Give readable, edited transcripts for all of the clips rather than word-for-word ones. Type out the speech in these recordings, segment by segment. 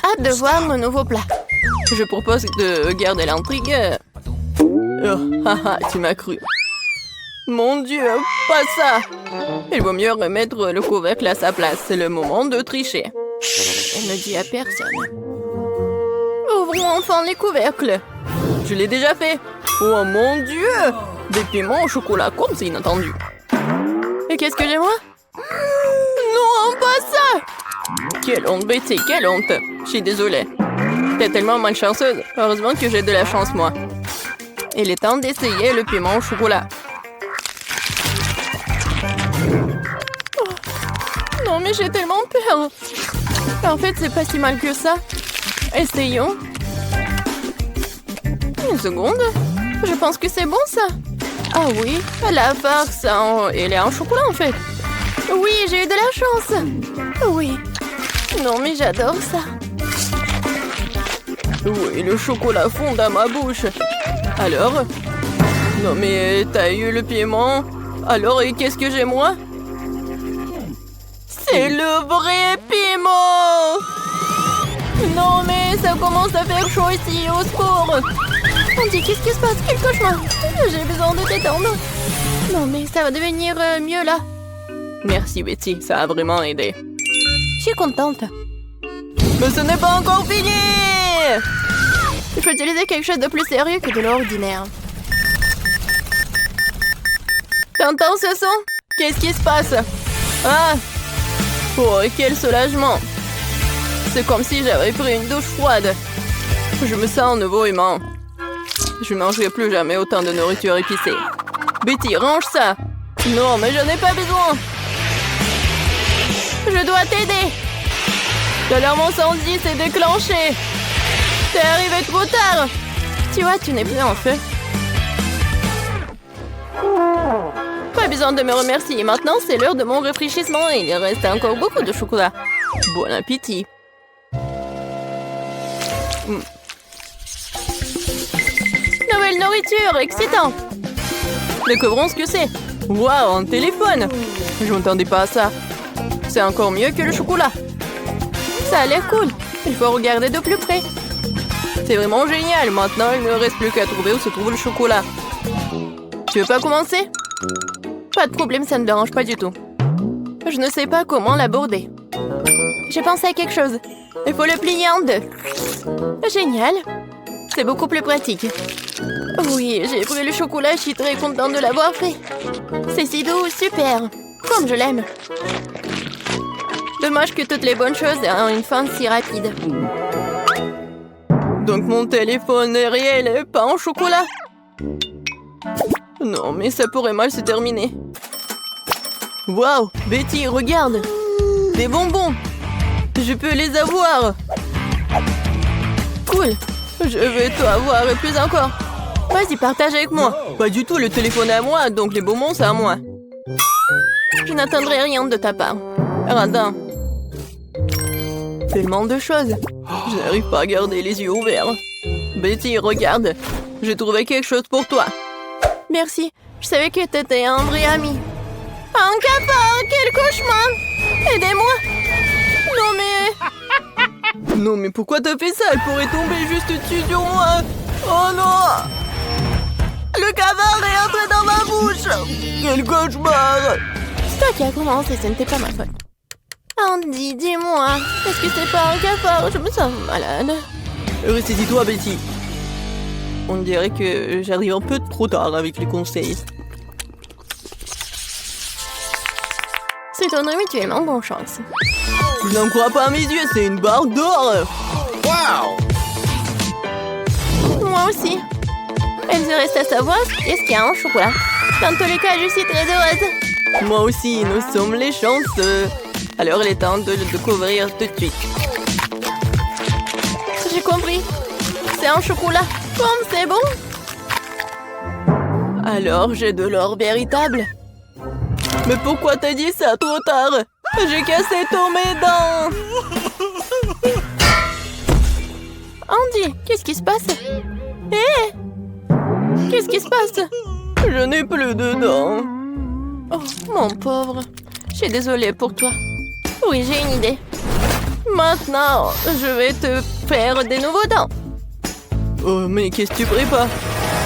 hâte de voir mon nouveau plat. Je propose de garder l'intrigue. Oh, haha, tu m'as cru. Mon Dieu, pas ça! Il vaut mieux remettre le couvercle à sa place. C'est le moment de tricher. Elle ne dit à personne. Ouvrons enfin les couvercles. Je l'ai déjà fait. Oh mon Dieu! Des piments au chocolat comme c'est inattendu. Et qu'est-ce que j'ai moi? Non, pas ça! Quelle honte, Betty, quelle honte! Je suis désolée. T'es tellement malchanceuse. Heureusement que j'ai de la chance, moi. Il est temps d'essayer le piment au chocolat. Oh. Non, mais j'ai tellement peur. En fait, c'est pas si mal que ça. Essayons. Une seconde. Je pense que c'est bon, ça. Ah oui, la farce, elle est en chocolat, en fait. Oui, j'ai eu de la chance. Oui. Non, mais j'adore ça. Oui, le chocolat fond dans ma bouche. Alors? Non, mais t'as eu le piment. Alors, et qu'est-ce que j'ai, moi? C'est le vrai piment! Non, mais ça commence à faire chaud ici, au secours! On dit, qu'est-ce qui se passe? Quel cauchemar! J'ai besoin de t'étendre. Non, mais ça va devenir mieux, là. Merci, Betty, ça a vraiment aidé. Je suis contente. Mais ce n'est pas encore fini! Il faut utiliser quelque chose de plus sérieux que de l'ordinaire. T'entends ce son? Qu'est-ce qui se passe? Ah! Oh, quel soulagement! C'est comme si j'avais pris une douche froide. Je me sens un nouveau humain. Je ne mangerai plus jamais autant de nourriture épicée. Betty, range ça! Non, mais je n'ai pas besoin! Je dois t'aider! L'alarme incendie s'est déclenchée! T'es arrivé trop tard! Tu vois, tu n'es plus en feu. Pas besoin de me remercier. Maintenant, c'est l'heure de mon rafraîchissement et il reste encore beaucoup de chocolat. Bon appétit! Nouvelle nourriture, excitant! Découvrons ce que c'est. Waouh, un téléphone! Je m'attendais pas à ça. C'est encore mieux que le chocolat. Ça a l'air cool. Il faut regarder de plus près. C'est vraiment génial. Maintenant, il ne reste plus qu'à trouver où se trouve le chocolat. Tu veux pas commencer? Pas de problème, ça ne me dérange pas du tout. Je ne sais pas comment l'aborder. J'ai pensé à quelque chose. Il faut le plier en deux. Génial. C'est beaucoup plus pratique. Oui, j'ai pris le chocolat, je suis très contente de l'avoir fait. C'est si doux, super. Comme je l'aime. Dommage que toutes les bonnes choses aient une fin si rapide. Donc mon téléphone est réel et pas en chocolat? Non, mais ça pourrait mal se terminer. Waouh, Betty, regarde. Des bonbons. Je peux les avoir. Cool. Je vais tout avoir et plus encore. Vas-y, partage avec moi. Pas du tout, le téléphone est à moi, donc les bonbons, c'est à moi. Je n'attendrai rien de ta part. Radin. Tellement de choses. Je n'arrive pas à garder les yeux ouverts. Betty, regarde. J'ai trouvé quelque chose pour toi. Merci. Je savais que t'étais un vrai ami. Un cafard, quel cauchemar! Aidez-moi! Non mais... Non mais pourquoi t'as fait ça? Elle pourrait tomber juste dessus sur moi. Oh non! Le cafard est entré dans ma bouche! Quel cauchemar! C'est toi qui as commencé, ce n'était pas ma faute. Andy, dis-moi, est-ce que c'est pas un cafard? Je me sens malade. Ressaisis-toi, Betty. On dirait que j'arrive un peu trop tard avec les conseils. C'est ton mutuellement bonne chance. Je n'en crois pas à mes yeux, c'est une barre d'or. Wow! Moi aussi. Il me reste à savoir qu'est-ce qu'il y a en chocolat. Dans tous les cas, je suis très heureuse. Moi aussi, nous sommes les chanceux. Alors, il est temps de le découvrir tout de suite. J'ai compris. C'est un chocolat. Comme c'est bon. Alors, j'ai de l'or véritable. Mais pourquoi t'as dit ça trop tard? J'ai cassé tous mes dents. Andy, qu'est-ce qui se passe? Hé! Qu'est-ce qui se passe? Je n'ai plus de dents. Oh, mon pauvre. Je suis désolée pour toi. Oui, j'ai une idée. Maintenant, je vais te faire des nouveaux dents. Oh, mais qu'est-ce que tu prépares?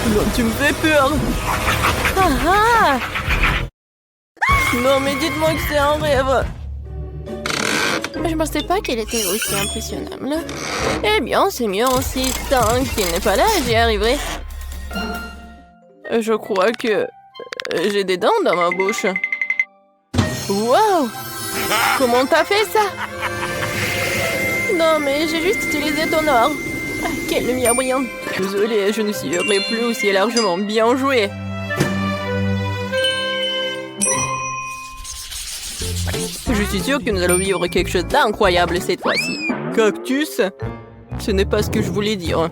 Non, tu me fais peur. Ah ah! Non, mais dites-moi que c'est un rêve. Je pensais pas qu'elle était aussi impressionnable. Eh bien, c'est mieux aussi. Tant qu'il n'est pas là, j'y arriverai. Je crois que j'ai des dents dans ma bouche. Wow! Comment t'as fait ça? Non, mais j'ai juste utilisé ton or. Ah, quelle lumière brillante. Désolée, je ne suivrai plus aussi largement. Bien joué. Je suis sûre que nous allons vivre quelque chose d'incroyable cette fois-ci. Cactus? Ce n'est pas ce que je voulais dire.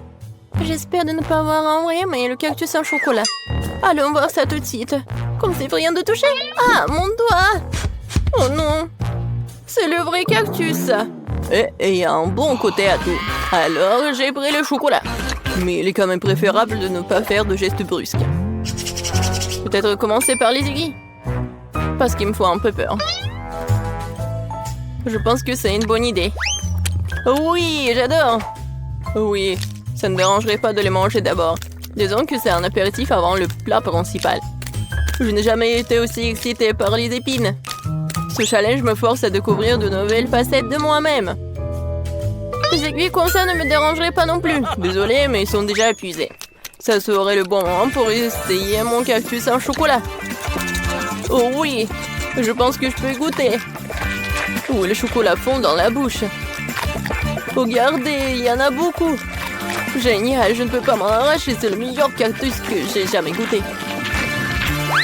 J'espère de ne pas avoir en vrai, mais le cactus en chocolat. Allons voir ça tout de suite. Comme c'est rien de toucher. Ah, mon doigt! Oh non! C'est le vrai cactus. Et il y a un bon côté à tout. Alors, j'ai pris le chocolat. Mais il est quand même préférable de ne pas faire de gestes brusques. Peut-être commencer par les aiguilles. Parce qu'il me faut un peu peur. Je pense que c'est une bonne idée. Oui, j'adore. Oui, ça ne dérangerait pas de les manger d'abord. Disons que c'est un apéritif avant le plat principal. Je n'ai jamais été aussi excitée par les épines. Ce challenge me force à découvrir de nouvelles facettes de moi-même. Les aiguilles comme ça ne me dérangeraient pas non plus. Désolée, mais ils sont déjà épuisés. Ça serait le bon moment pour essayer mon cactus en chocolat. Oh oui, je pense que je peux goûter. Oh, le chocolat fond dans la bouche. Regardez, il y en a beaucoup. Génial, je ne peux pas m'en arracher. C'est le meilleur cactus que j'ai jamais goûté.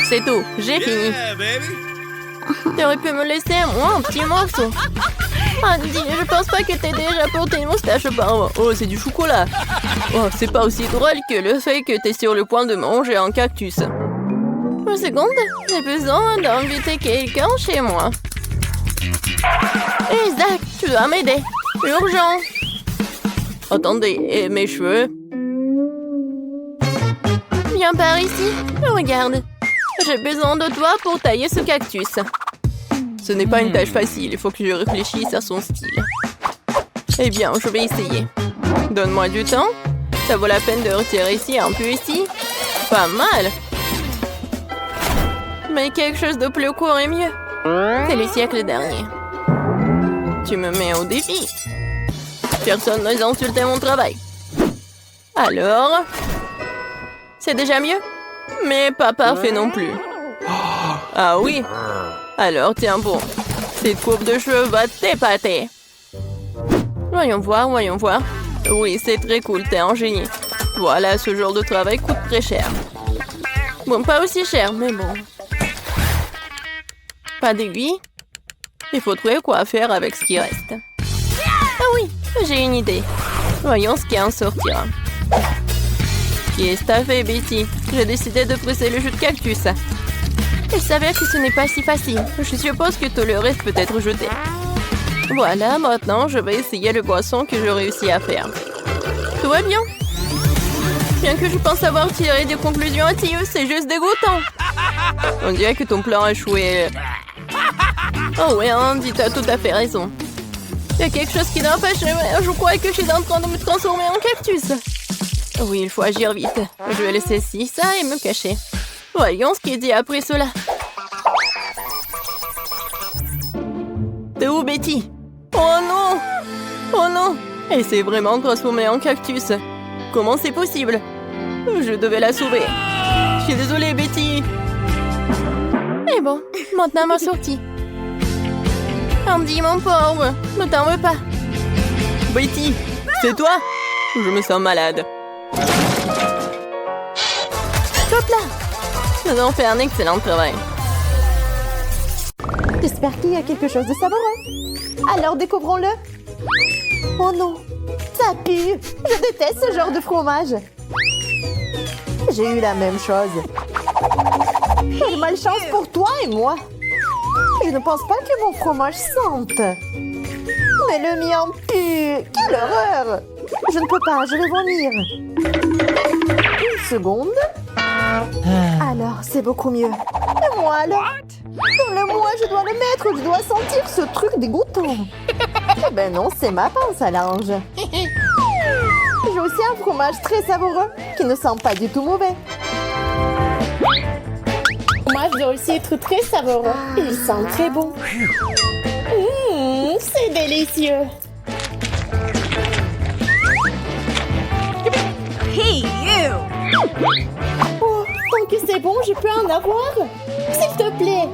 C'est tout, j'ai fini. Tu aurais pu me laisser, moi, un petit morceau. Andy, je pense pas que t'aies déjà porté une moustache auparavant. Oh, c'est du chocolat. Oh, c'est pas aussi drôle que le fait que t'es sur le point de manger un cactus. Une seconde, j'ai besoin d'inviter quelqu'un chez moi. Isaac, tu dois m'aider. Urgent. Attendez, et mes cheveux? Viens par ici. Regarde. J'ai besoin de toi pour tailler ce cactus. Ce n'est pas une tâche facile. Il faut que je réfléchisse à son style. Eh bien, je vais essayer. Donne-moi du temps. Ça vaut la peine de retirer ici, un peu ici. Pas mal. Mais quelque chose de plus court est mieux. C'est le siècle dernier. Tu me mets au défi. Personne n'ose insulter mon travail. Alors? C'est déjà mieux? Mais pas parfait non plus. Ah oui? Alors tiens bon. Cette coupe de cheveux va t'épater. Voyons voir, voyons voir. Oui, c'est très cool, t'es un génie. Voilà, ce genre de travail coûte très cher. Bon, pas aussi cher, mais bon. Pas d'aiguille? Il faut trouver quoi faire avec ce qui reste. Ah oui, j'ai une idée. Voyons ce qui en sortira. Qu'est-ce que t'as fait, Betty? J'ai décidé de presser le jus de cactus. Il s'avère que ce n'est pas si facile. Je suppose que tout le reste peut être jeté. Voilà, maintenant, je vais essayer le boisson que je réussis à faire. Tout va bien. Bien que je pense avoir tiré des conclusions hâtives, c'est juste dégoûtant. On dirait que ton plan a échoué. Oh oui, Andy, tu as tout à fait raison. Il y a quelque chose qui n'empêche. Je crois que je suis en train de me transformer en cactus. Oui, il faut agir vite. Je vais laisser ci, ça et me cacher. Voyons ce qu'il dit après cela. T'es où, Betty? Oh non! Oh non! Elle s'est vraiment transformée en cactus. Comment c'est possible? Je devais la sauver. Je suis désolée, Betty. Et bon, maintenant ma sortie. Andy, mon pauvre, ne t'en veux pas. Betty, c'est toi? Je me sens malade. Hop là! Nous avons fait un excellent travail. J'espère qu'il y a quelque chose de savoureux. Alors découvrons-le. Oh non, ça pue. Je déteste ce genre de fromage. J'ai eu la même chose. Quelle malchance pour toi et moi. Je ne pense pas que mon fromage sente. Mais le mien pue. Quelle horreur. Je ne peux pas, je vais vomir. Une seconde. Alors, c'est beaucoup mieux. Et moi alors? Donne-le-moi, je dois le mettre, je dois sentir ce truc dégoûtant. Eh ben non, c'est ma pince à linge. J'ai aussi un fromage très savoureux qui ne sent pas du tout mauvais. Moi, je dois aussi être très savoureux. Il sent très bon. C'est délicieux. Hey, you! Oh, tant que c'est bon, je peux en avoir? S'il te plaît.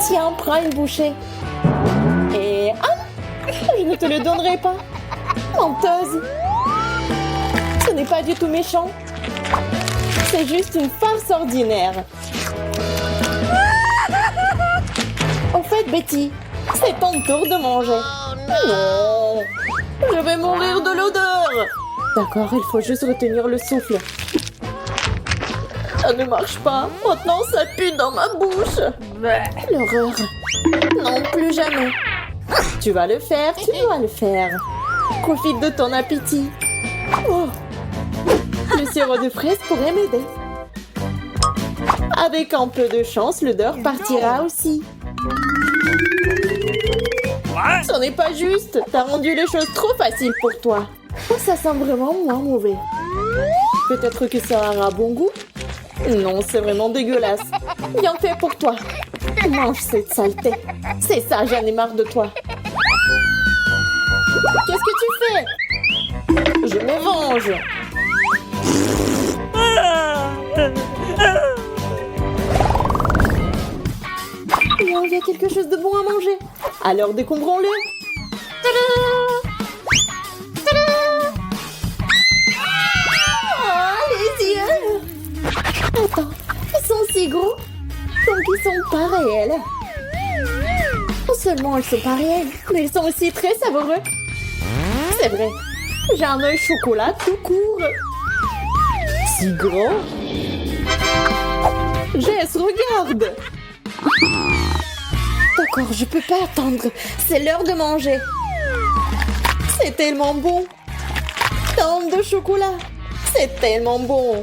Tiens, prends une bouchée. Et... Ah! Je ne te le donnerai pas. Menteuse. Ce n'est pas du tout méchant. C'est juste une farce ordinaire. Au fait, Betty, c'est ton tour de manger. Non! Je vais mourir de l'odeur. D'accord, il faut juste retenir le souffle. Ça ne marche pas. Maintenant, ça pue dans ma bouche. L'horreur. Non, plus jamais. Tu vas le faire, tu dois le faire. Profite de ton appétit. Oh. Le sirop de fraise pourrait m'aider. Avec un peu de chance, l'odeur partira aussi. Ce n'est pas juste. T'as rendu les choses trop faciles pour toi. Oh, ça sent vraiment moins mauvais. Peut-être que ça aura bon goût? Non, c'est vraiment dégueulasse. Bien fait pour toi. Mange cette saleté. C'est ça, j'en ai marre de toi. Qu'est-ce que tu fais? Je me venge. Oh, il y a quelque chose de bon à manger. Alors décombrons-le. Oh, les yeux. Attends, ils sont si gros. Donc ils sont pas réels. Non seulement ils sont pas réels, mais ils sont aussi très savoureux. C'est vrai. J'ai un œil chocolat tout court. Si grand. Jess, regarde. D'accord, je peux pas attendre. C'est l'heure de manger. C'est tellement bon. Tant de chocolat. C'est tellement bon.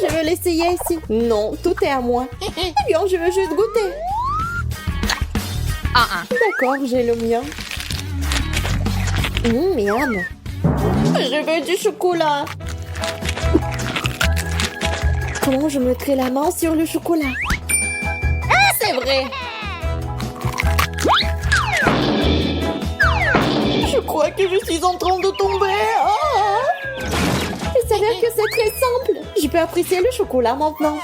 Je veux l'essayer ici. Non, tout est à moi. Eh bien, je veux juste goûter. D'accord, j'ai le mien. Miam. Je veux du chocolat. Comment je mettrai la main sur le chocolat? C'est vrai. Je crois que je suis en train de tomber. Oh! Il s'avère que c'est très simple. Je peux apprécier le chocolat maintenant.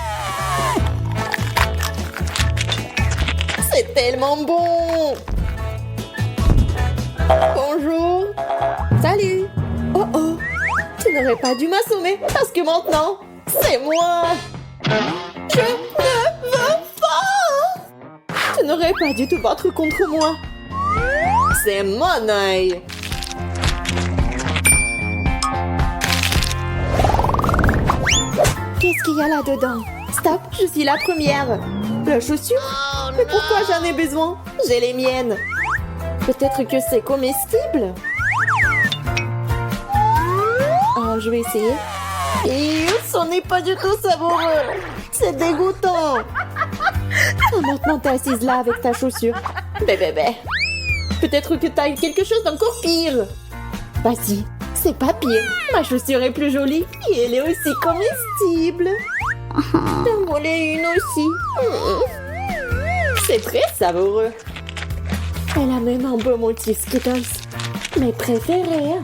C'est tellement bon. Bonjour. Salut. Oh oh. Tu n'aurais pas dû m'assommer parce que maintenant, c'est moi. Je ne veux pas. Tu n'aurais pas dû te battre contre moi. C'est mon œil. Qu'est-ce qu'il y a là-dedans? Stop, je suis la première. La chaussure? Mais pourquoi j'en ai besoin? J'ai les miennes. Peut-être que c'est comestible? Oh, je vais essayer. Et ce n'est pas du tout savoureux. C'est dégoûtant. Oh, maintenant, t'es assise là avec ta chaussure. Bébé. Peut-être que t'as quelque chose d'encore pire. Vas-y, c'est pas pire. Ma chaussure est plus jolie et elle est aussi comestible. T'en voulais une aussi. C'est très savoureux. Elle a même un beau motif Skittles. Mes préférés.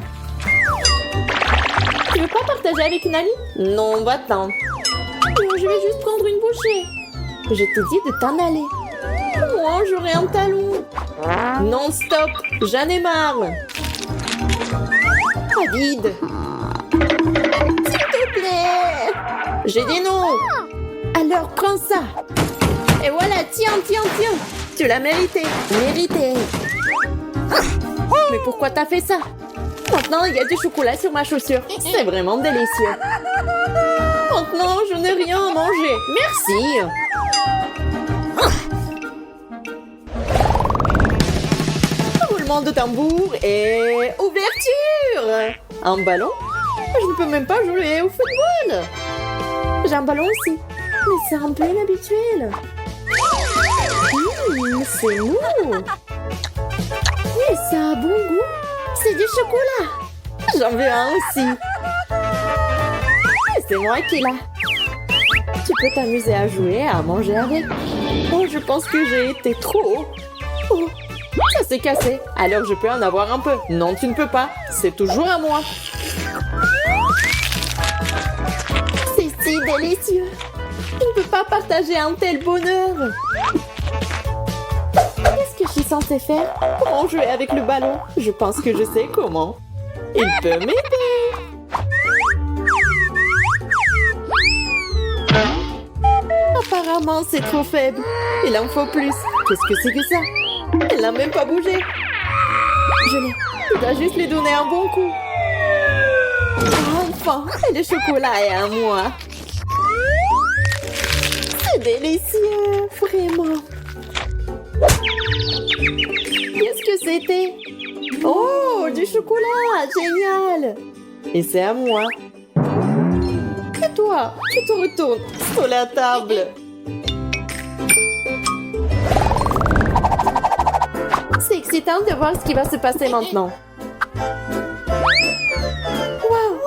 Tu veux pas partager avec une amie? Non, va-t'en. Je vais juste prendre une bouchée. Je te dis de t'en aller. Moi, j'aurai un talon. Non, stop. J'en ai marre. Pas vide. S'il te plaît. J'ai des noms. Alors, prends ça. Et voilà, tiens. Tu l'as mérité. Mais pourquoi t'as fait ça? Maintenant, il y a du chocolat sur ma chaussure. C'est vraiment délicieux. Maintenant, je n'ai rien à manger. Merci. Roulement de tambour et ouverture. Un ballon? Je ne peux même pas jouer au football. J'ai un ballon aussi. Mais c'est un peu inhabituel. C'est mou. Mais ça a bon goût. C'est du chocolat. J'en veux un aussi. Et c'est moi qui l'ai. Tu peux t'amuser à jouer et à manger avec. Oh, je pense que j'ai été trop haut. Oh, ça s'est cassé. Alors je peux en avoir un peu. Non, tu ne peux pas. C'est toujours à moi. C'est si délicieux. Je ne peux pas partager un tel bonheur. Qu'est-ce que je suis censée faire? Comment jouer avec le ballon? Je pense que je sais comment. Il peut m'aider. Apparemment, c'est trop faible. Il en faut plus. Qu'est-ce que c'est que ça? Elle n'a même pas bougé. Je l'ai. Il doit juste lui donner un bon coup. Enfin, le chocolat est à moi. C'est délicieux, vraiment. Qu'est-ce que c'était? Oh, du chocolat, génial. Et c'est à moi. Et toi, tu te retournes sur la table. C'est excitant de voir ce qui va se passer maintenant. Wow,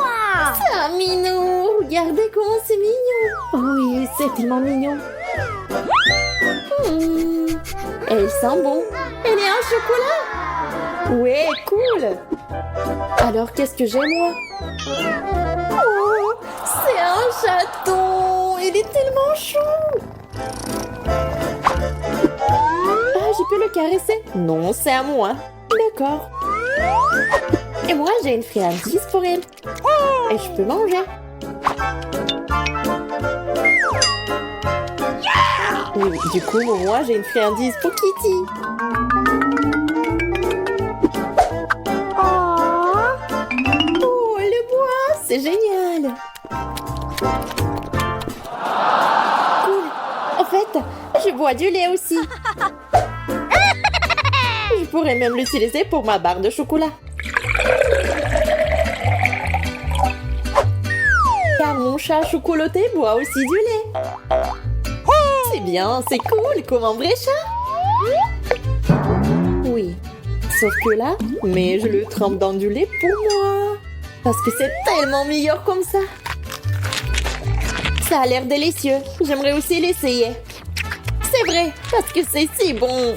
c'est un minou. Regardez comment c'est mignon. Oh oui, c'est tellement mignon. Elle sent bon. Elle est en chocolat. Ouais, cool. Alors, qu'est-ce que j'ai, moi? Oh, c'est un chaton. Il est tellement chou. Ah, je peux le caresser? Non, c'est à moi. D'accord. Et moi, j'ai une friandise pour elle. Et je peux manger. Oui, du coup, moi, j'ai une friandise pour Kitty. Oh, le bois, c'est génial. Cool. En fait, je bois du lait aussi. Je pourrais même l'utiliser pour ma barre de chocolat. Car mon chat chocolaté boit aussi du lait. C'est bien, c'est cool, comme un vrai chat. Oui, sauf que là, mais je le trempe dans du lait pour moi. Parce que c'est tellement meilleur comme ça. Ça a l'air délicieux. J'aimerais aussi l'essayer. C'est vrai, parce que c'est si bon.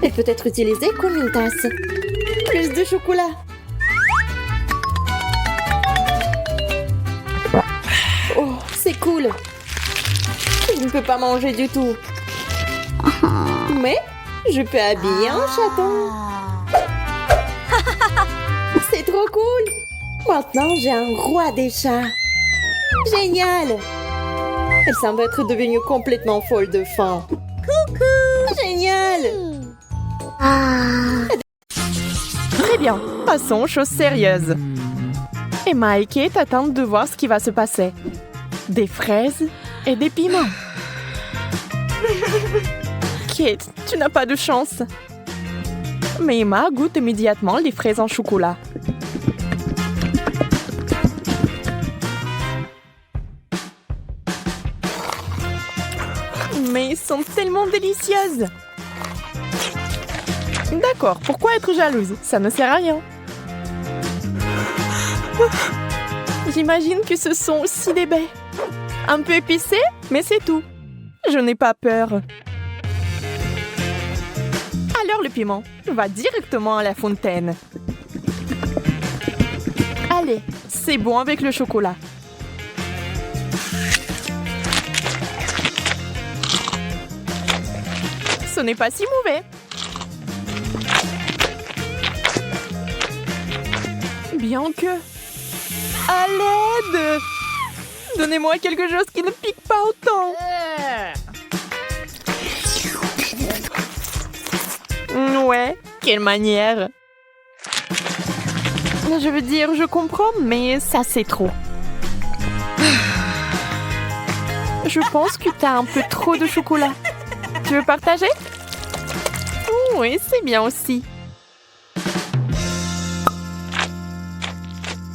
Elle peut être utilisée comme une tasse. Plus de chocolat. Oh, c'est cool. Je ne peux pas manger du tout. Mais je peux habiller un chaton. C'est trop cool. Maintenant, j'ai un roi des chats. Génial. Elle semble être devenue complètement folle de faim. Coucou. Génial. Très bien, passons aux choses sérieuses. Emma et Kate attendent de voir ce qui va se passer. Des fraises et des piments. Kate, tu n'as pas de chance. Mais Emma goûte immédiatement les fraises en chocolat. Mais elles sont tellement délicieuses. D'accord, pourquoi être jalouse? Ça ne sert à rien. J'imagine que ce sont aussi des baies. Un peu épicé, mais c'est tout. Je n'ai pas peur. Alors le piment va directement à la fontaine. Allez, c'est bon avec le chocolat. Ce n'est pas si mauvais. Bien que... À l'aide! Donnez-moi quelque chose qui ne pique pas autant. Ouais, quelle manière. Je veux dire, je comprends, mais ça c'est trop. Je pense que t'as un peu trop de chocolat. Tu veux partager? Oui, c'est bien aussi.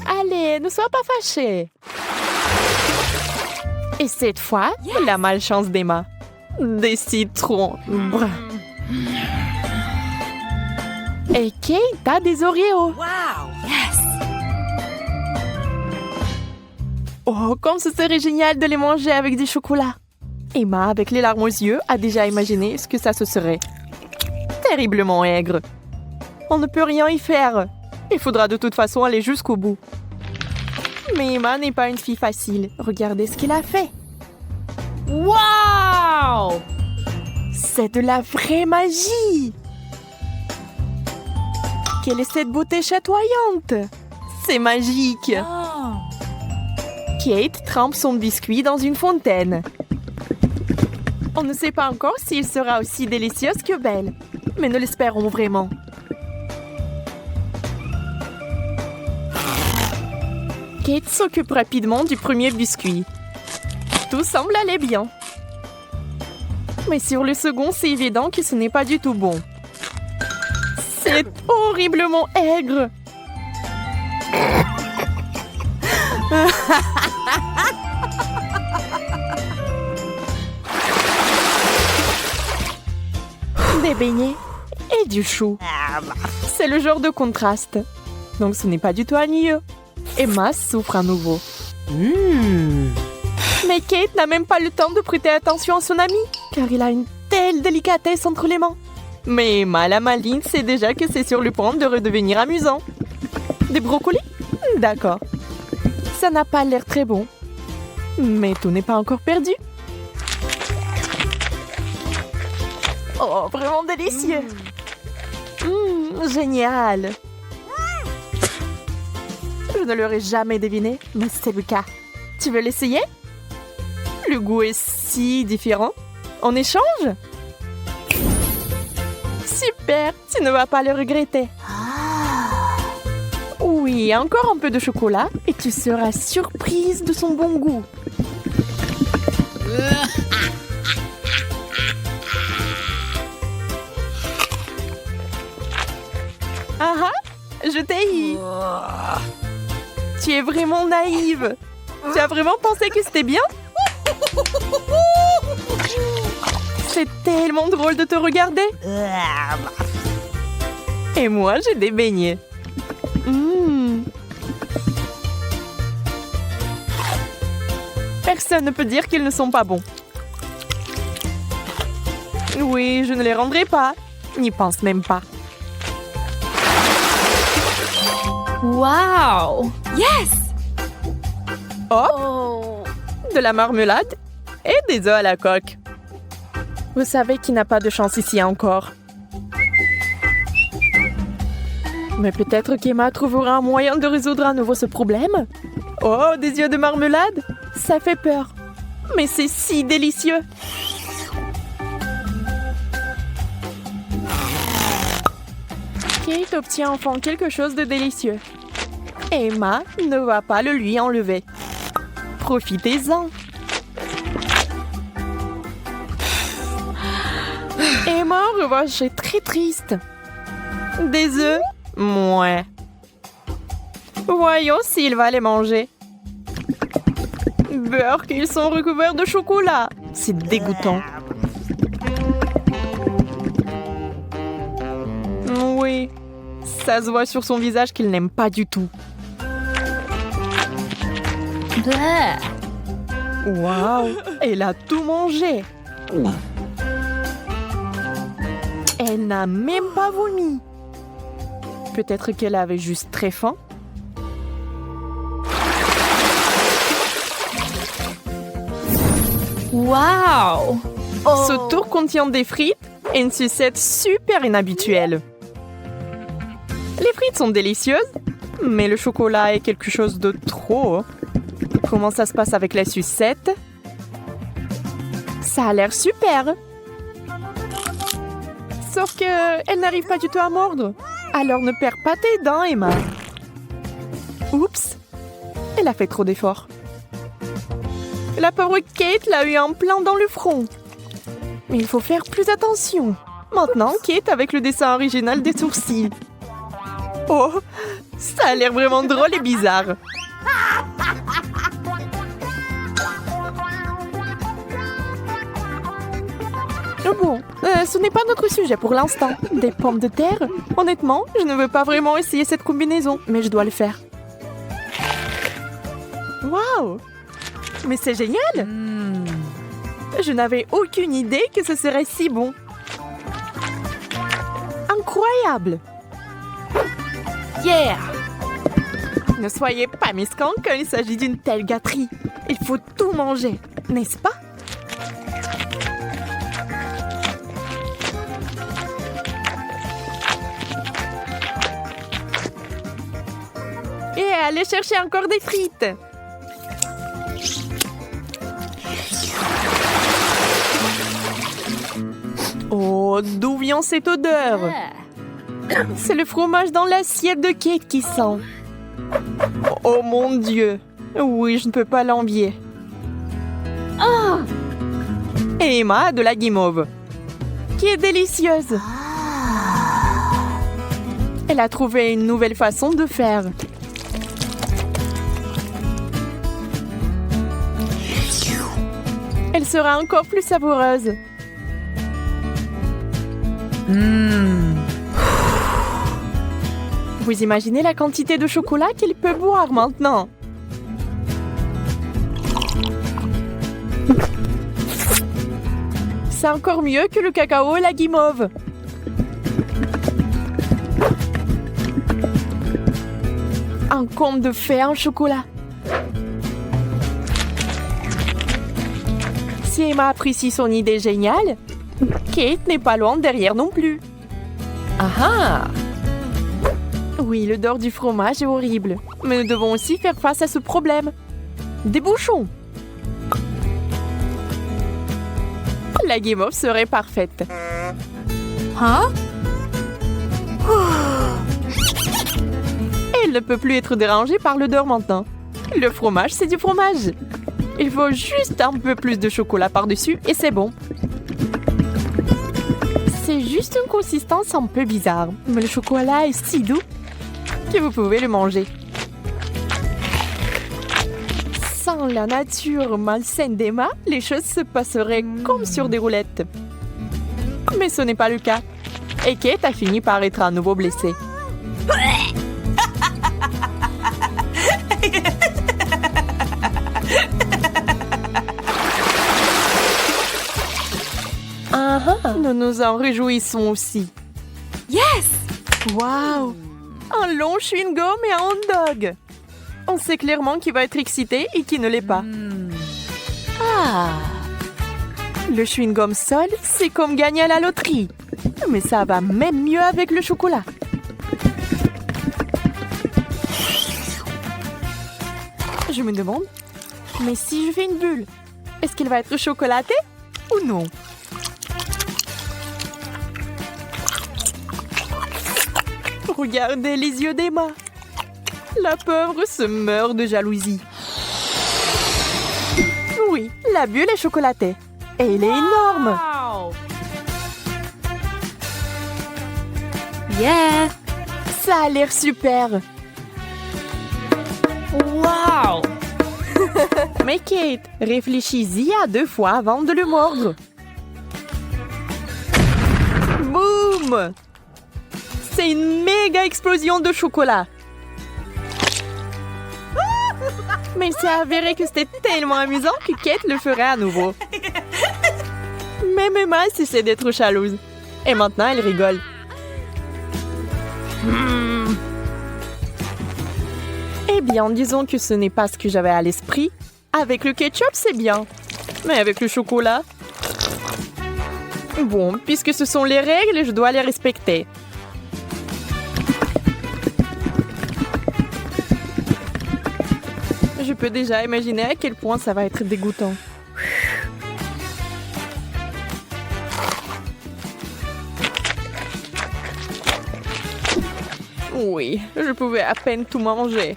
Allez, ne sois pas fâché. Et cette fois, la malchance d'Emma. Des citrons. Brr. Et Kate a des Oreos. Oh, comme ce serait génial de les manger avec du chocolat. Emma, avec les larmes aux yeux, a déjà imaginé ce que ça se serait. Terriblement aigre. On ne peut rien y faire. Il faudra de toute façon aller jusqu'au bout. Mais Emma n'est pas une fille facile. Regardez ce qu'elle a fait. Wow! C'est de la vraie magie! Quelle est cette beauté chatoyante? C'est magique! Kate trempe son biscuit dans une fontaine. On ne sait pas encore s'il sera aussi délicieux que belle, mais nous l'espérons vraiment. Kate s'occupe rapidement du premier biscuit. Tout semble aller bien. Mais sur le second, c'est évident que ce n'est pas du tout bon. C'est horriblement aigre. Des beignets et du chou. C'est le genre de contraste. Donc ce n'est pas du tout ennuyeux. Emma souffre à nouveau. Mais Kate n'a même pas le temps de prêter attention à son ami, car il a une telle délicatesse entre les mains. Mais Emma, la maligne, sait déjà que c'est sur le point de redevenir amusant. Des brocolis? D'accord. Ça n'a pas l'air très bon. Mais tout n'est pas encore perdu. Oh, vraiment délicieux. Génial. Je ne l'aurais jamais deviné, mais c'est le cas. Tu veux l'essayer? Le goût est si différent. On échange? Super, tu ne vas pas le regretter. Oui, encore un peu de chocolat et tu seras surprise de son bon goût. Ah ah, je t'ai eu. Tu es vraiment naïve. Tu as vraiment pensé que c'était bien? C'est tellement drôle de te regarder. Et moi, j'ai des beignets. Personne ne peut dire qu'ils ne sont pas bons. Oui, je ne les rendrai pas. N'y pense même pas. Wow! Yes! Hop! Oh! De la marmelade et des œufs à la coque. Vous savez qu'il n'a pas de chance ici encore. Mais peut-être qu'Emma trouvera un moyen de résoudre à nouveau ce problème. Oh, des yeux de marmelade? Ça fait peur. Mais c'est si délicieux. Kate obtient enfin quelque chose de délicieux. Emma ne va pas le lui enlever. Profitez-en. Emma, en revanche, est très triste. Des œufs? Mouais. Voyons s'il va les manger. Beurre qu'ils sont recouverts de chocolat. C'est dégoûtant. Oui, ça se voit sur son visage qu'il n'aime pas du tout. Waouh, elle a tout mangé. Elle n'a même pas vomi. Peut-être qu'elle avait juste très faim. Wow! Ce tour contient des frites et une sucette super inhabituelle. Les frites sont délicieuses, mais le chocolat est quelque chose de trop. Comment ça se passe avec la sucette? Ça a l'air super. Sauf que elle n'arrive pas du tout à mordre. Alors ne perds pas tes dents, Emma. Oups, elle a fait trop d'efforts. La pauvre Kate l'a eu en plein dans le front. Mais il faut faire plus attention. Maintenant, Kate avec le dessin original des sourcils. Oh, ça a l'air vraiment drôle et bizarre. Bon, ce n'est pas notre sujet pour l'instant. Des pommes de terre? Honnêtement, je ne veux pas vraiment essayer cette combinaison, mais je dois le faire. Waouh! Mais c'est génial! Je n'avais aucune idée que ce serait si bon. Incroyable! Yeah! Ne soyez pas mesquins quand il s'agit d'une telle gâterie. Il faut tout manger, n'est-ce pas? Et allez chercher encore des frites. Oh, d'où vient cette odeur? C'est le fromage dans l'assiette de Kate qui sent. Oh mon Dieu. Oui, je ne peux pas l'envier. Et Emma a de la guimauve, qui est délicieuse. Elle a trouvé une nouvelle façon de faire. Elle sera encore plus savoureuse. Vous imaginez la quantité de chocolat qu'il peut boire maintenant? C'est encore mieux que le cacao et la guimauve. Un conte de fées en chocolat. Si Emma apprécie son idée géniale, Kate n'est pas loin derrière non plus. Ah ah! Oui, l'odeur du fromage est horrible, mais nous devons aussi faire face à ce problème. Des bouchons! La guimauve serait parfaite. Hein? Elle ne peut plus être dérangée par l'odeur maintenant. Le fromage, c'est du fromage. Il faut juste un peu plus de chocolat par-dessus et c'est bon. C'est juste une consistance un peu bizarre, mais le chocolat est si doux que vous pouvez le manger. Sans la nature malsaine d'Emma, les choses se passeraient comme sur des roulettes. Mais ce n'est pas le cas. Et Kate a fini par être à nouveau blessée. Nous nous en réjouissons aussi. Yes! Wow! Un long chewing-gum et un hot dog. On sait clairement qui va être excité et qui ne l'est pas. Le chewing-gum seul, c'est comme gagner à la loterie. Mais ça va même mieux avec le chocolat. Je me demande, mais si je fais une bulle, est-ce qu'elle va être chocolatée ou non? Regardez les yeux d'Emma. La pauvre se meurt de jalousie. Oui, la bulle est chocolatée. Et elle est énorme. Yeah! Ça a l'air super. Wow! Mais Kate, réfléchis-y à 2 fois avant de le mordre. Boum! C'est une méga explosion de chocolat. Mais il s'est avéré que c'était tellement amusant que Kate le ferait à nouveau. Même Emma cessait d'être jalouse. Et maintenant, elle rigole. Eh bien, disons que ce n'est pas ce que j'avais à l'esprit. Avec le ketchup, c'est bien. Mais avec le chocolat... Bon, puisque ce sont les règles, je dois les respecter. Je peux déjà imaginer à quel point ça va être dégoûtant. Oui, je pouvais à peine tout manger.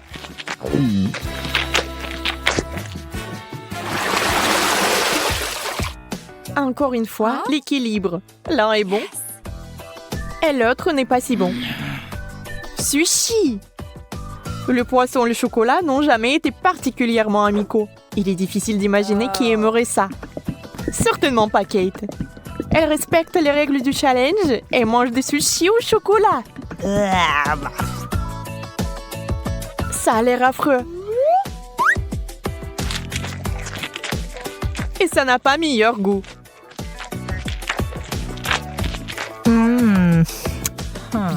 Encore une fois, l'équilibre. L'un est bon et l'autre n'est pas si bon. Sushi! Le poisson et le chocolat n'ont jamais été particulièrement amicaux. Il est difficile d'imaginer qui aimerait ça. Certainement pas Kate. Elle respecte les règles du challenge et mange des sushis au chocolat. Ça a l'air affreux. Et ça n'a pas meilleur goût.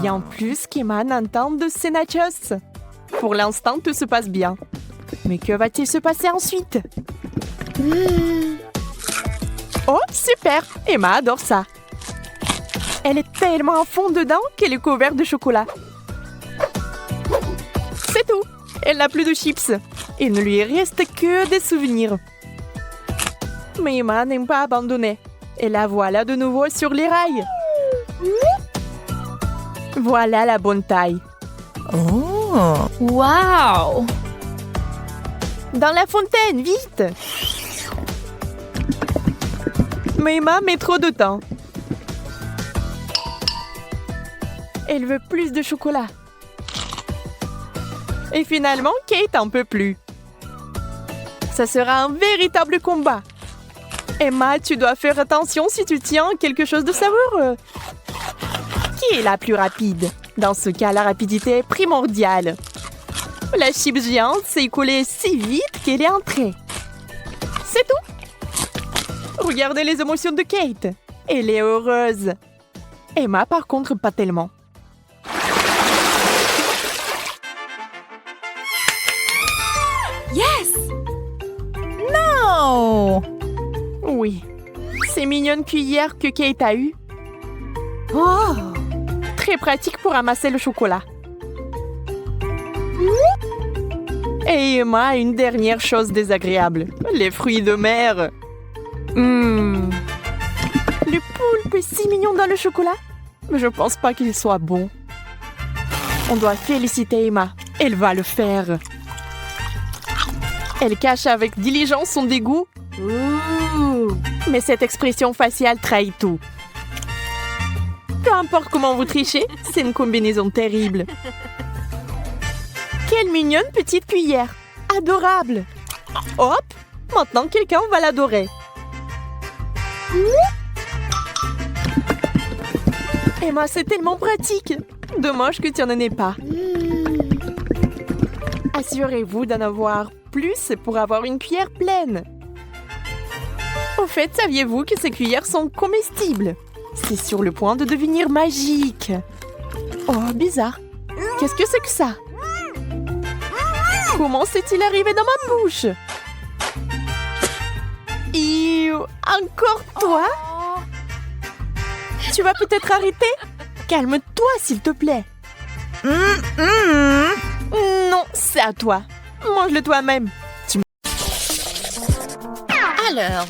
Bien plus qu'Emma n'entend de ces nachos. Pour l'instant, tout se passe bien. Mais que va-t-il se passer ensuite? Oh, super! Emma adore ça. Elle est tellement à fond dedans qu'elle est couverte de chocolat. C'est tout. Elle n'a plus de chips. Il ne lui reste que des souvenirs. Mais Emma n'aime pas abandonner. Et la voilà de nouveau sur les rails. Voilà la bonne taille. Oh! Wow! Dans la fontaine, vite! Mais Emma met trop de temps. Elle veut plus de chocolat. Et finalement, Kate en peut plus. Ça sera un véritable combat. Emma, tu dois faire attention si tu tiens quelque chose de savoureux. Qui est la plus rapide? Dans ce cas, la rapidité est primordiale. La chips géante s'est écoulée si vite qu'elle est entrée. C'est tout. Regardez les émotions de Kate. Elle est heureuse. Emma, par contre, pas tellement. Yes! Non! Oui. Ces mignonnes cuillères que Kate a eues. Oh! Très pratique pour ramasser le chocolat. Et Emma a une dernière chose désagréable. Les fruits de mer. Le poulpe est si mignon dans le chocolat. Mais je pense pas qu'il soit bon. On doit féliciter Emma. Elle va le faire. Elle cache avec diligence son dégoût. Mais cette expression faciale trahit tout. Peu importe comment vous trichez, c'est une combinaison terrible. Quelle mignonne petite cuillère. Adorable. Hop, maintenant quelqu'un va l'adorer. Emma, c'est tellement pratique. Dommage que tu n'en aies pas. Assurez-vous d'en avoir plus pour avoir une cuillère pleine. Au fait, saviez-vous que ces cuillères sont comestibles? C'est sur le point de devenir magique. Oh, bizarre. Qu'est-ce que c'est que ça? Comment s'est-il arrivé dans ma bouche? Encore toi? Tu vas peut-être arrêter? Calme-toi, s'il te plaît. Non, c'est à toi. Mange-le toi-même. Alors,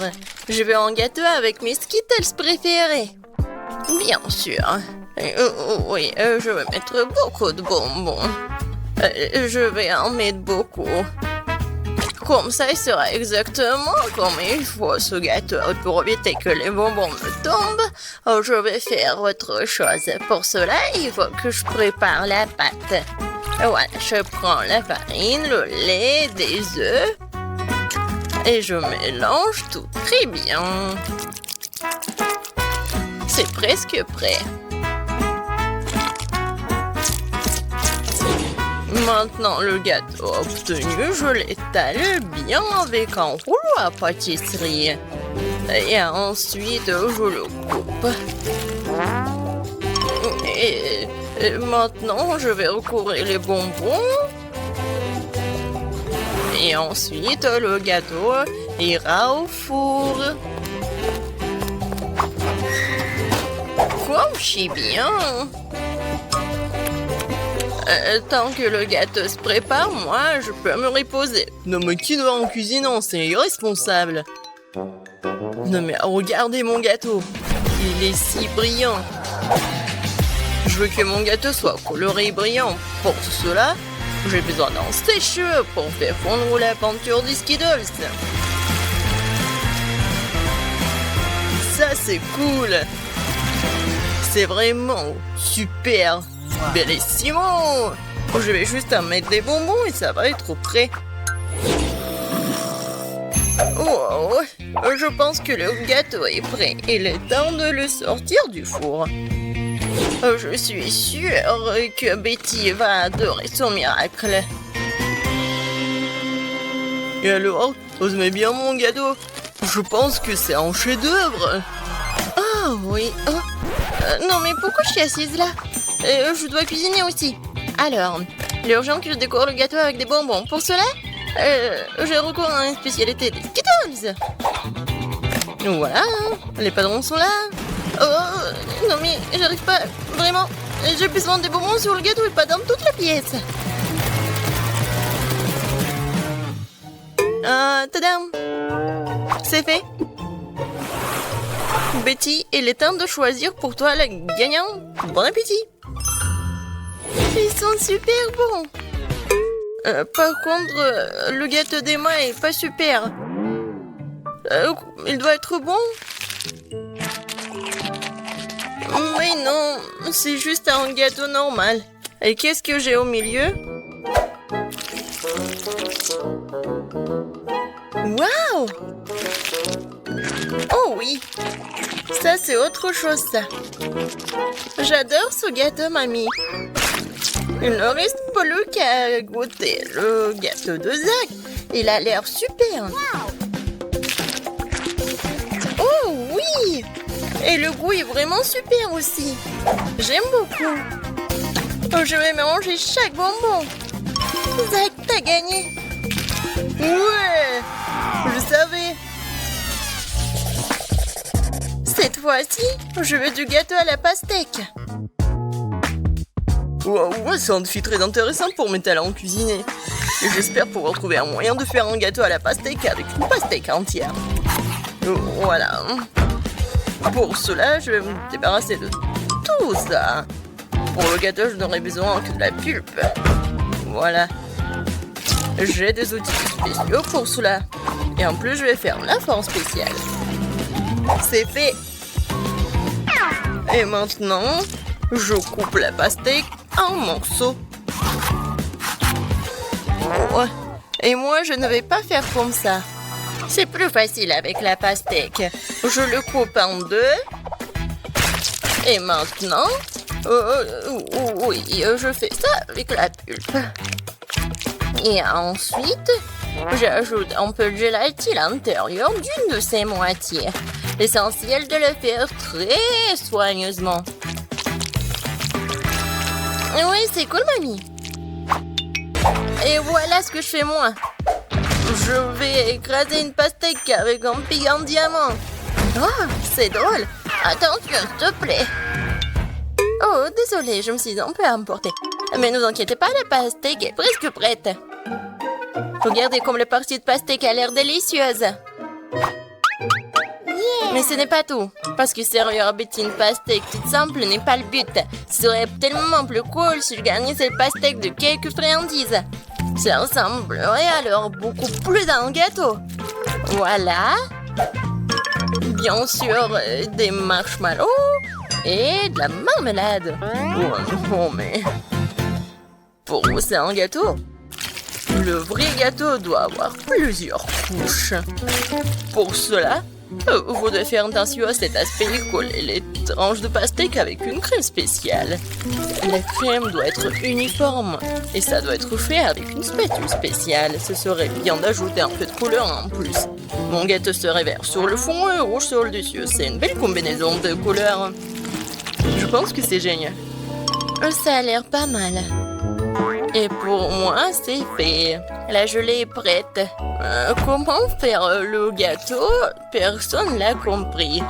je veux un gâteau avec mes Skittles préférés. Bien sûr. Oui, je vais mettre beaucoup de bonbons. Je vais en mettre beaucoup. Comme ça, il sera exactement comme il faut ce gâteau. Pour éviter que les bonbons me tombent, je vais faire autre chose. Pour cela, il faut que je prépare la pâte. Voilà, je prends la farine, le lait, des œufs et je mélange tout très bien. C'est presque prêt. Maintenant, le gâteau obtenu, je l'étale bien avec un rouleau à pâtisserie. Et ensuite, je le coupe. Et maintenant, je vais recouvrir les bonbons. Et ensuite, le gâteau ira au four. Comme je sais bien. Tant que le gâteau se prépare, moi, je peux me reposer. Non, mais qui doit en cuisinant? C'est irresponsable. Non, mais regardez mon gâteau. Il est si brillant. Je veux que mon gâteau soit coloré et brillant. Pour cela, j'ai besoin d'un sèche-cheveux pour faire fondre la peinture des Skittles. Ça, c'est cool. C'est vraiment super. Bellissimo! Je vais juste en mettre des bonbons et ça va être prêt. Wow! Je pense que le gâteau est prêt. Il est temps de le sortir du four. Je suis sûre que Betty va adorer son miracle. Et alors, vous aimez bien mon gâteau? Je pense que c'est un chef-d'œuvre. Ah oui. Non mais pourquoi je suis assise là? Je dois cuisiner aussi. Alors, il est urgent que je décore le gâteau avec des bonbons. Pour cela, j'ai recours à une spécialité des Skittles. Voilà, les padrons sont là. Oh, non mais j'arrive pas, vraiment. J'ai besoin des bonbons sur le gâteau et pas dans toute la pièce. Tadam! C'est fait. Betty, il est temps de choisir pour toi le gagnant. Bon appétit. Ils sont super bons. Par contre, le gâteau d'Emma est pas super. Il doit être bon. Mais non, c'est juste un gâteau normal. Et qu'est-ce que j'ai au milieu? Waouh! Oh oui! Ça, c'est autre chose, ça. J'adore ce gâteau, mamie. Il ne reste plus qu'à goûter le gâteau de Zach. Il a l'air super. Oh oui! Et le goût est vraiment super aussi. J'aime beaucoup. Je vais manger chaque bonbon. Zach, t'as gagné. Ouais! Je savais. Cette fois-ci, je veux du gâteau à la pastèque. Wow, c'est un défi très intéressant pour mes talents en cuisiner. Et j'espère pouvoir trouver un moyen de faire un gâteau à la pastèque avec une pastèque entière. Voilà. Pour cela, je vais me débarrasser de tout ça. Pour le gâteau, je n'aurai besoin que de la pulpe. Voilà. J'ai des outils spéciaux pour cela. Et en plus, je vais faire la forme spéciale. C'est fait. Et maintenant, je coupe la pastèque en morceaux. Oh. Et moi, je ne vais pas faire comme ça. C'est plus facile avec la pastèque. Je le coupe en deux. Et maintenant, oui, je fais ça avec la pulpe. Et ensuite, j'ajoute un peu de gélatine à l'intérieur d'une de ces moitiés. L'essentiel de le faire très soigneusement. Oui, c'est cool, mamie. Et voilà ce que je fais moi. Je vais écraser une pastèque avec un pic en diamant. Oh, c'est drôle. Attention, s'il te plaît. Oh, désolée, je me suis un peu emportée. Mais ne vous inquiétez pas, la pastèque est presque prête. Regardez comme la partie de pastèque a l'air délicieuse. Mais ce n'est pas tout. Parce que servir à Betty une pastèque toute simple n'est pas le but. Ce serait tellement plus cool si je gagnais cette pastèque de quelques friandises. Ça ressemblerait alors beaucoup plus à un gâteau. Voilà. Bien sûr, des marshmallows et de la marmelade. Oh non, mais... Pour vous, c'est un gâteau. Le vrai gâteau doit avoir plusieurs couches. Pour cela, vous devez faire attention à cet aspect et coller les tranches de pastèque avec une crème spéciale. La crème doit être uniforme et ça doit être fait avec une spatule spéciale. Ce serait bien d'ajouter un peu de couleur en plus. Mon gâteau serait vert sur le fond et rouge sur le dessus. C'est une belle combinaison de couleurs. Je pense que c'est génial. Ça a l'air pas mal. Et pour moi, c'est fait. La gelée est prête. Comment faire le gâteau? Personne l'a compris.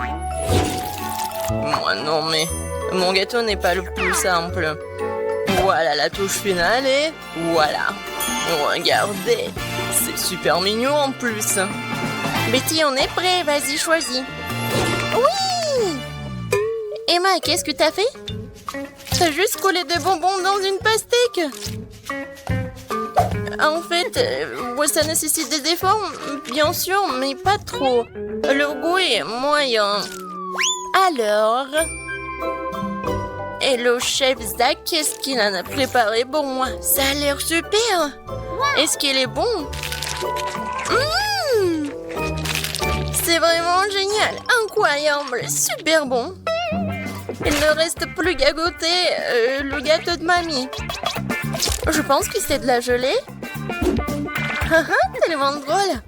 Moi non, mais mon gâteau n'est pas le plus simple. Voilà la touche finale et voilà. Regardez, c'est super mignon en plus. Betty, on est prêt, vas-y, choisis. Oui! Emma, qu'est-ce que t'as fait? T'as juste collé des bonbons dans une pastèque. En fait, ça nécessite des efforts, bien sûr, mais pas trop. Le goût est moyen. Alors... Et le chef Zach, qu'est-ce qu'il en a préparé pour moi? Ça a l'air super. Est-ce qu'il est bon? C'est vraiment génial, incroyable, super bon. Il ne reste plus qu'à goûter le gâteau de mamie. Je pense que c'est de la gelée. Tellement drôle.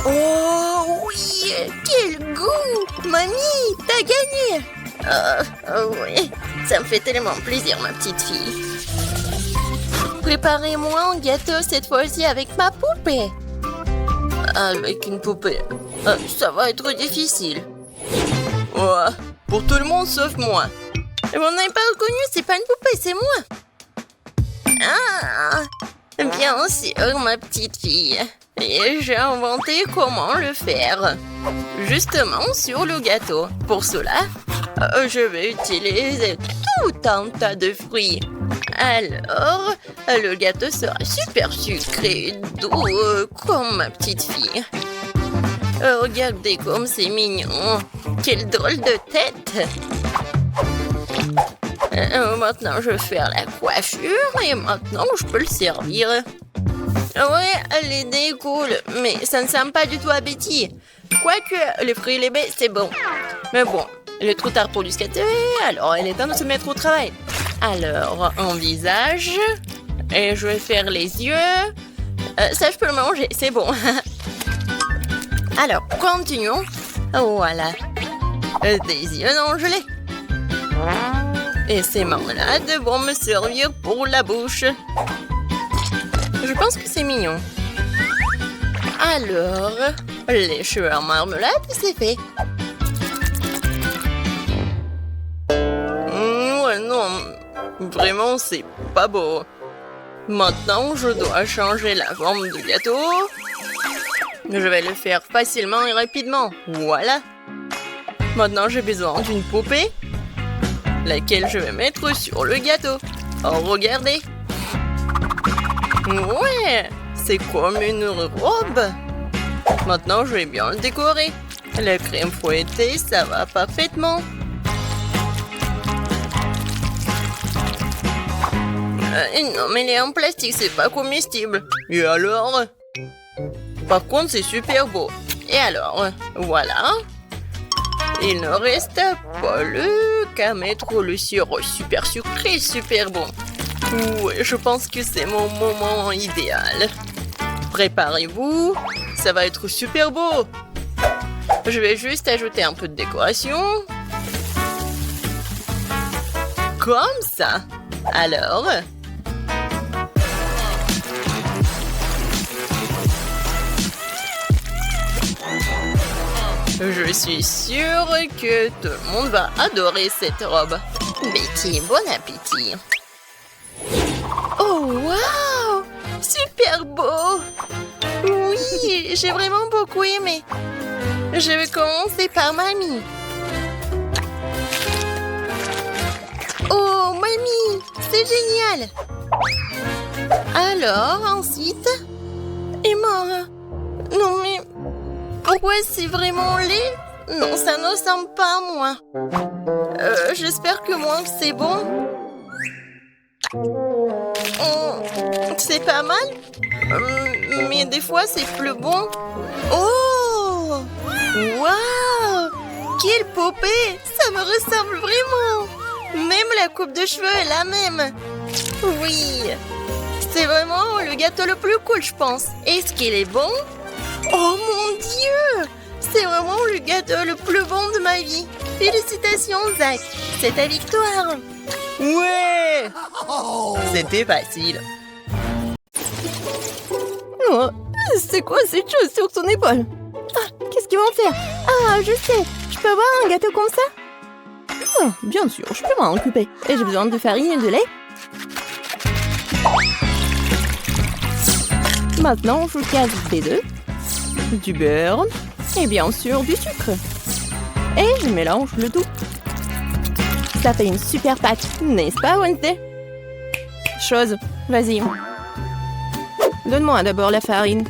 Oh oui, quel goût! Mamie, t'as gagné! Oui, ça me fait tellement plaisir, ma petite fille. Préparez-moi un gâteau cette fois-ci avec ma poupée. Avec une poupée, ça va être difficile. Ouais, pour tout le monde sauf moi. Vous n'avez pas reconnu, c'est pas une poupée, c'est moi. Ah, bien sûr, ma petite fille. Et j'ai inventé comment le faire. Justement sur le gâteau. Pour cela, je vais utiliser tout un tas de fruits. Alors, le gâteau sera super sucré, doux, comme ma petite fille. Regardez comme c'est mignon. Quelle drôle de tête. Maintenant, je vais faire la coiffure et maintenant, je peux le servir. Ouais, l'idée est cool, mais ça ne sent pas du tout appétit. Quoique, les fruits et les baies, c'est bon. Mais bon, il est trop tard pour du skater, alors il est temps de se mettre au travail. Alors, un visage, et je vais faire les yeux. Ça, je peux le manger, c'est bon. Alors, continuons. Voilà. Des yeux en gelée. Et ces marmelades vont me servir pour la bouche. Je pense que c'est mignon. Alors, les cheveux en marmelade, c'est fait. Ouais, non, vraiment, c'est pas beau. Maintenant, je dois changer la forme du gâteau. Je vais le faire facilement et rapidement. Voilà. Maintenant, j'ai besoin d'une poupée, laquelle je vais mettre sur le gâteau. Oh, regardez. Ouais, c'est comme une robe. Maintenant, je vais bien le décorer. La crème fouettée, ça va parfaitement. Non, mais elle est en plastique, c'est pas comestible. Et alors? Par contre, c'est super beau. Et alors? Voilà. Il ne reste pas qu'à mettre le sirop super sucré, super bon. Ouais, je pense que c'est mon moment idéal. Préparez-vous, ça va être super beau. Je vais juste ajouter un peu de décoration. Comme ça. Alors... Je suis sûre que tout le monde va adorer cette robe. Betty, bon appétit. Oh, waouh! Super beau! Oui, j'ai vraiment beaucoup aimé. Je vais commencer par mamie. Oh, mamie, c'est génial! Alors, ensuite... Emma... Non, mais... Pourquoi c'est vraiment laid? Non, ça ne ressemble pas à moi. J'espère que moi, c'est bon. C'est pas mal. Mais des fois, c'est plus bon. Oh! Waouh! Quelle poupée! Ça me ressemble vraiment. Même la coupe de cheveux est la même. Oui. C'est vraiment le gâteau le plus cool, je pense. Est-ce qu'il est bon? Oh mon Dieu! C'est vraiment le gâteau le plus bon de ma vie. Félicitations, Zach. C'est ta victoire. Ouais! C'était facile. Oh, c'est quoi cette chose sur son épaule? Ah, qu'est-ce qu'ils vont faire? Ah, je sais. Je peux avoir un gâteau comme ça? Oh, bien sûr, je peux m'en occuper. Et j'ai besoin de farine et de lait. Maintenant, je casse des œufs, du beurre et bien sûr du sucre. Et je mélange le tout. Ça fait une super pâte, n'est-ce pas, Wednesday? Chose, vas-y. Donne-moi d'abord la farine.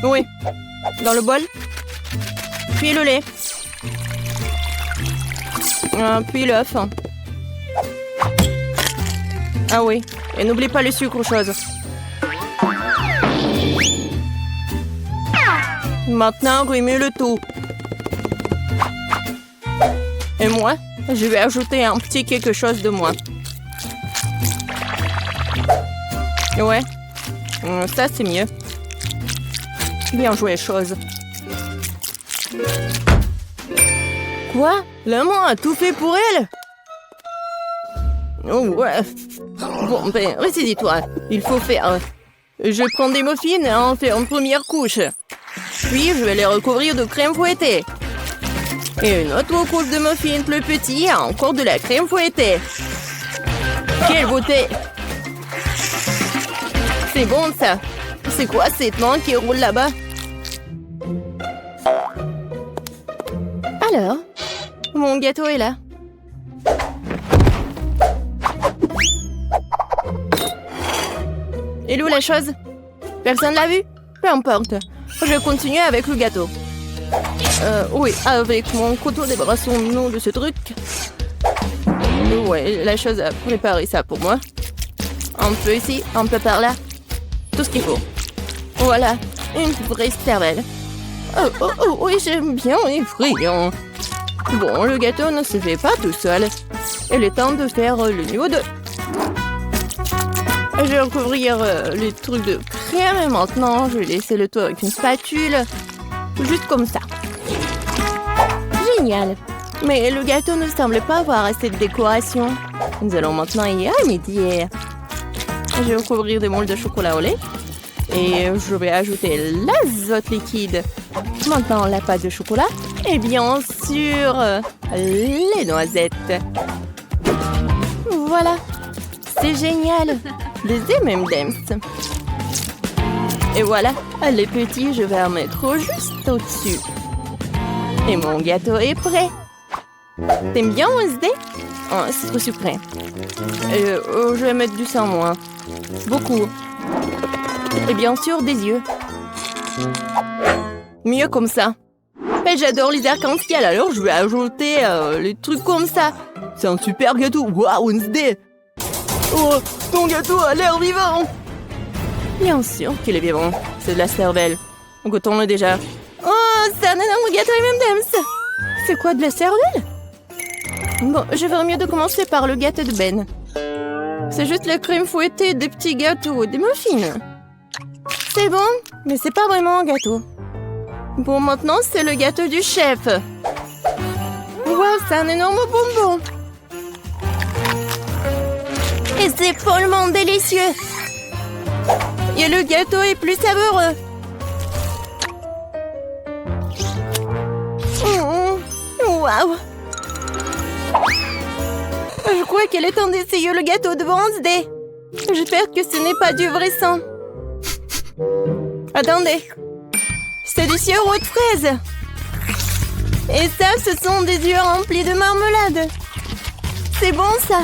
Oui, dans le bol. Puis le lait. Puis l'œuf. Ah oui, et n'oublie pas le sucre, chose. Maintenant, remue le tout. Et moi, je vais ajouter un petit quelque chose de moi. Ouais, ça c'est mieux. Bien joué, chose. Quoi? Maman a tout fait pour elle? Oh ouais. Bon, ben, ressaisis-toi. Il faut faire... Je prends des muffins et en fais une première couche. Puis, je vais les recouvrir de crème fouettée. Et une autre couche de muffins plus petit et encore de la crème fouettée. Quelle beauté! C'est bon, ça. C'est quoi cette main qui roule là-bas? Alors, mon gâteau est là. Et où la chose? Personne l'a vu? Peu importe. Je continue avec le gâteau. Oui, avec mon couteau, débarrassons-nous de ce truc. Ouais, la chose a préparé ça pour moi. Un peu ici, un peu par là. Tout ce qu'il faut. Voilà, une vraie cervelle. Oh, oui, j'aime bien les friands. Bon, le gâteau ne se fait pas tout seul. Il est temps de faire le niveau 2. Je vais recouvrir les trucs de crème et maintenant je vais laisser le tout avec une spatule. Juste comme ça. Génial. Mais le gâteau ne semble pas avoir assez de décoration. Nous allons maintenant y remédier. Je vais recouvrir des moules de chocolat au lait. Et je vais ajouter l'azote liquide. Maintenant la pâte de chocolat. Et bien sûr, les noisettes. Voilà. C'est génial. Des M&M's. Et voilà, les petits, je vais en mettre juste au-dessus. Et mon gâteau est prêt. T'aimes bien Wednesday? Oh, c'est trop sucré. Je vais mettre du sang, moi. Beaucoup. Et bien sûr, des yeux. Mieux comme ça. Mais j'adore les arcs-en-ciel, alors je vais ajouter les trucs comme ça. C'est un super gâteau. Waouh, Wednesday! Oh, ton gâteau a l'air vivant! Bien sûr qu'il est vivant. C'est de la cervelle. Goûtons-le déjà. Oh, c'est un énorme gâteau M&M's! C'est quoi, de la cervelle? Bon, je ferais mieux de commencer par le gâteau de Ben. C'est juste la crème fouettée, des petits gâteaux, des muffins. C'est bon, mais c'est pas vraiment un gâteau. Bon, maintenant, c'est le gâteau du chef. Wow, c'est un énorme bonbon. Et c'est follement délicieux. Et le gâteau est plus savoureux. Waouh. Je crois qu'elle est temps d'essayer le gâteau de Wednesday. J'espère que ce n'est pas du vrai sang. Attendez. C'est du sirop de fraise. Et ça, ce sont des yeux remplis de marmelade. C'est bon, ça.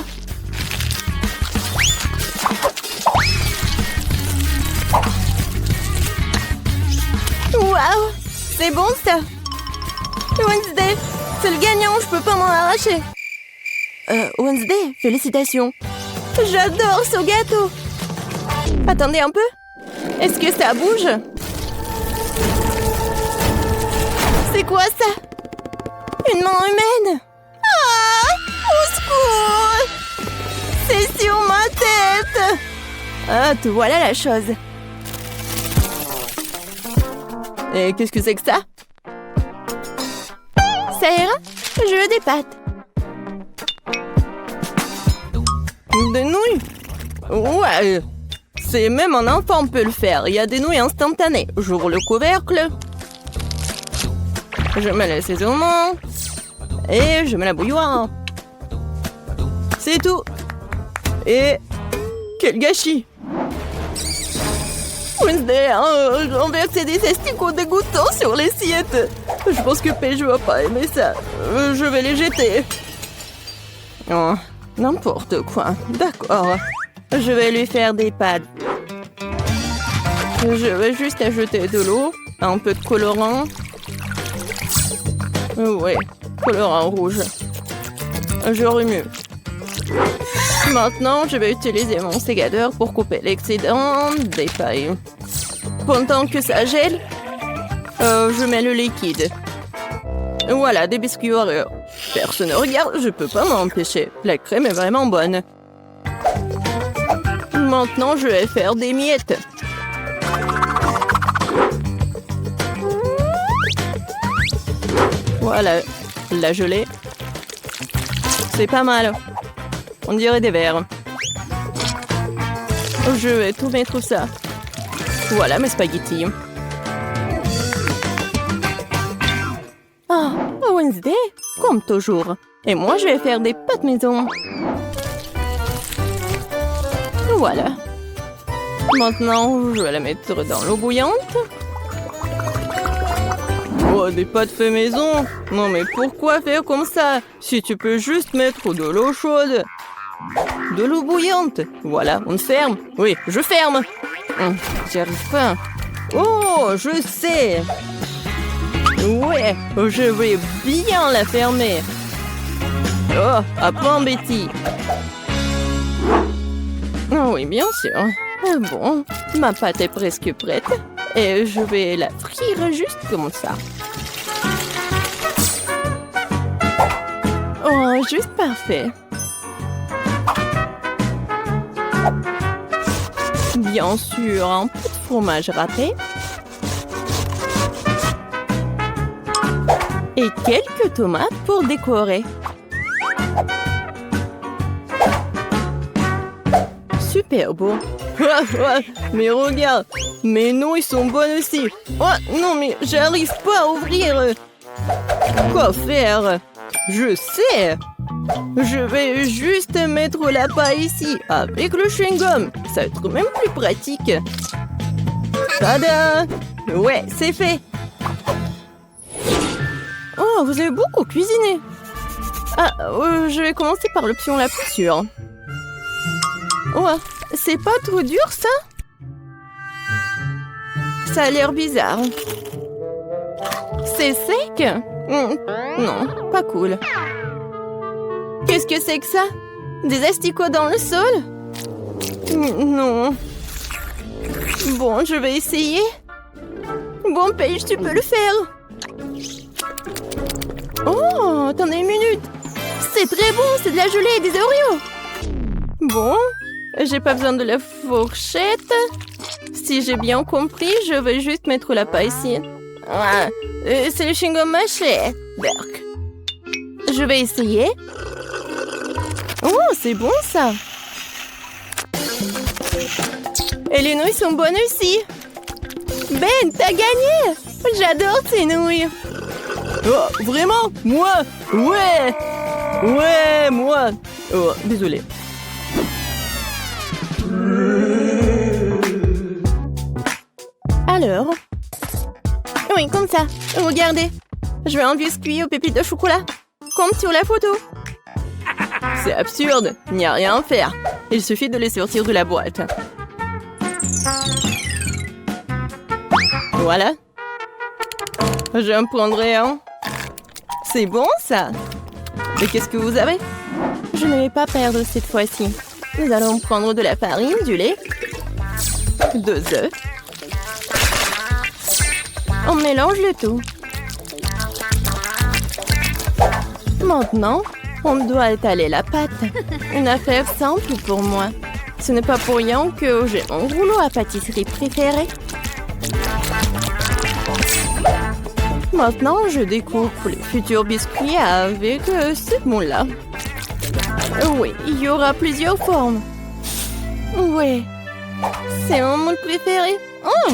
Waouh, c'est bon, ça. Wednesday, c'est le gagnant, je peux pas m'en arracher. Wednesday, félicitations. J'adore ce gâteau. Attendez un peu. Est-ce que ça bouge? C'est quoi ça? Une main humaine? Ah! Au secours! C'est sur ma tête! Ah, te voilà la chose. Et qu'est-ce que c'est que ça? Ça ira? Je veux des pâtes. Des nouilles? Ouais. C'est même un enfant peut le faire. Il y a des nouilles instantanées. J'ouvre le couvercle. Je mets l'assaisonnement. Et je mets la bouilloire. C'est tout. Et... quel gâchis! Wednesday a renversé des asticots dégoûtants sur l'assiette. Je pense que Paige va pas aimer ça. Je vais les jeter. Oh, n'importe quoi. D'accord. Je vais lui faire des pâtes. Je vais juste ajouter de l'eau, un peu de colorant. Ouais, colorant rouge. Je remue. Maintenant, je vais utiliser mon sécateur pour couper l'excédent des pailles. Pendant que ça gèle, Je mets le liquide. Voilà, des biscuits Oreo. Personne ne regarde, je peux pas m'empêcher. La crème est vraiment bonne. Maintenant, je vais faire des miettes. Voilà, la gelée. C'est pas mal. On dirait des verres. Je vais tout mettre ça. Voilà mes spaghettis. Ah, Wednesday, comme toujours. Et moi, je vais faire des pâtes maison. Voilà. Maintenant, je vais la mettre dans l'eau bouillante. Oh, des pâtes fait maison? Non, mais pourquoi faire comme ça? Si tu peux juste mettre de l'eau chaude. De l'eau bouillante. Voilà, on ferme. Oui, je ferme. J'y arrive pas. Oh, je sais. Ouais, je vais bien la fermer. Oh, apprends, Betty. Oh, oui, bien sûr. Bon, ma pâte est presque prête. Et je vais la frire juste comme ça. Oh, juste parfait. Bien sûr, un peu de fromage râpé. Et quelques tomates pour décorer. Super beau. Mais regarde, mes noix ils sont bonnes aussi. Oh non, mais j'arrive pas à ouvrir. Quoi faire? Je sais. Je vais juste mettre la paille ici avec le chewing-gum. Ça va être même plus pratique. Tada! Ouais, c'est fait. Oh, vous avez beaucoup cuisiné. Ah, je vais commencer par l'option la plus sûre. Ouais, c'est pas trop dur, ça? Ça a l'air bizarre. C'est sec? Non, pas cool. Qu'est-ce que c'est que ça? Des asticots dans le sol? Non. Bon, je vais essayer. Bon, Paige, tu peux le faire. Oh, attendez une minute. C'est très bon, c'est de la gelée et des Oreos. Bon, j'ai pas besoin de la fourchette. Si j'ai bien compris, je vais juste mettre la paille ici. Ah, c'est le chewing-gum mâché. Berk. Je vais essayer. Oh, c'est bon ça. Et les nouilles sont bonnes aussi. Ben, t'as gagné. J'adore ces nouilles. Oh, vraiment? Moi? Ouais. Ouais, moi. Oh, désolé. Alors? Oui, comme ça. Regardez. Je veux un biscuit aux pépites de chocolat. Comme sur la photo. C'est absurde. Il n'y a rien à faire. Il suffit de les sortir de la boîte. Voilà. J'en prendrai un. C'est bon, ça. Et qu'est-ce que vous avez? Je ne vais pas perdre cette fois-ci. Nous allons prendre de la farine, du lait, 2 œufs. On mélange le tout. Maintenant, on doit étaler la pâte. Une affaire simple pour moi. Ce n'est pas pour rien que j'ai mon rouleau à pâtisserie préféré. Maintenant, je découpe les futurs biscuits avec ce moule-là. Oui, il y aura plusieurs formes. Oui, c'est mon moule préféré. Oh!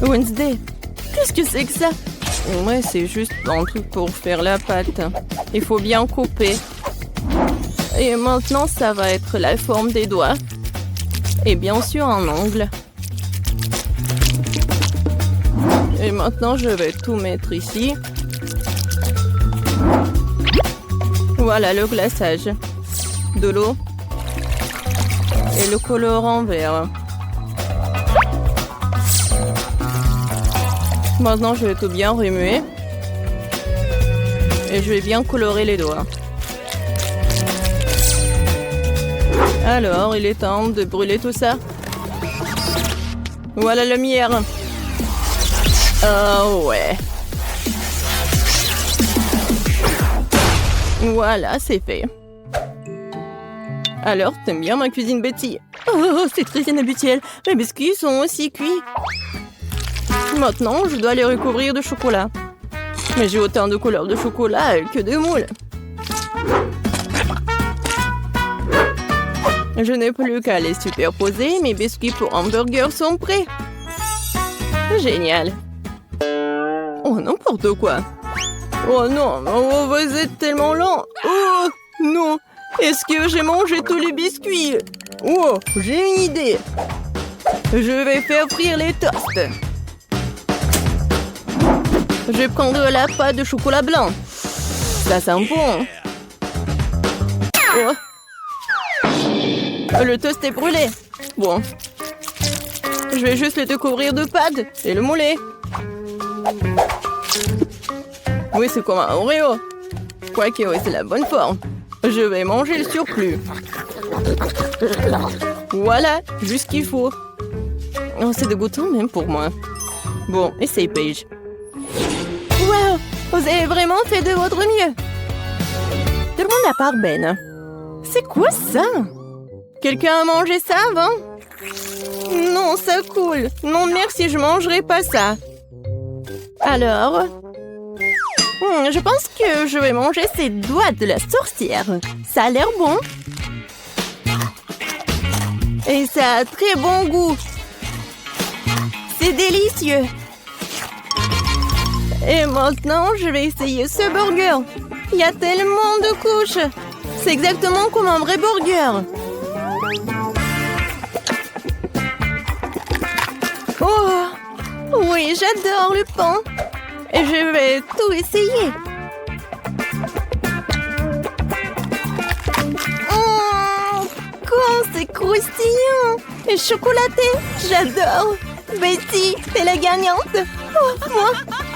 Wednesday, qu'est-ce que c'est que ça? Ouais, c'est juste un truc pour faire la pâte. Il faut bien couper. Et maintenant, ça va être la forme des doigts. Et bien sûr, un ongle. Et maintenant, je vais tout mettre ici. Voilà le glaçage. De l'eau. Et le colorant vert. Maintenant, je vais tout bien remuer. Et je vais bien colorer les doigts. Alors, il est temps de brûler tout ça. Voilà la lumière. Oh ouais. Voilà, c'est fait. Alors, t'aimes bien ma cuisine, Betty? Oh, c'est très inhabituel. Mes biscuits sont aussi cuits. Maintenant, je dois les recouvrir de chocolat. Mais j'ai autant de couleurs de chocolat que de moules. Je n'ai plus qu'à les superposer. Mes biscuits pour hamburger sont prêts. Génial. Oh, n'importe quoi. Oh non, oh, vous êtes tellement lent. Oh non, est-ce que j'ai mangé tous les biscuits? Oh, j'ai une idée. Je vais faire frire les toasts. Je vais prendre la pâte de chocolat blanc. Ça sent bon. Oh. Le toast est brûlé. Bon. Je vais juste le découvrir de pâte et le mouler. Oui, c'est comme un Oreo. Quoique, oui, c'est la bonne forme. Je vais manger le surplus. Voilà, juste ce qu'il faut. Oh, c'est dégoûtant même pour moi. Bon, essaye, Paige. Wow, vous avez vraiment fait de votre mieux. Tout le monde à part Ben. C'est quoi ça? Quelqu'un a mangé ça avant? Non, ça coule. Non, merci, je mangerai pas ça. Alors... je pense que je vais manger ces doigts de la sorcière. Ça a l'air bon. Et ça a très bon goût. C'est délicieux. Et maintenant, je vais essayer ce burger. Il y a tellement de couches. C'est exactement comme un vrai burger. Oh, oui, j'adore le pain. Et je vais tout essayer. Oh, quand c'est croustillant et chocolaté, j'adore. Betty, t'es la gagnante. Oh, moi,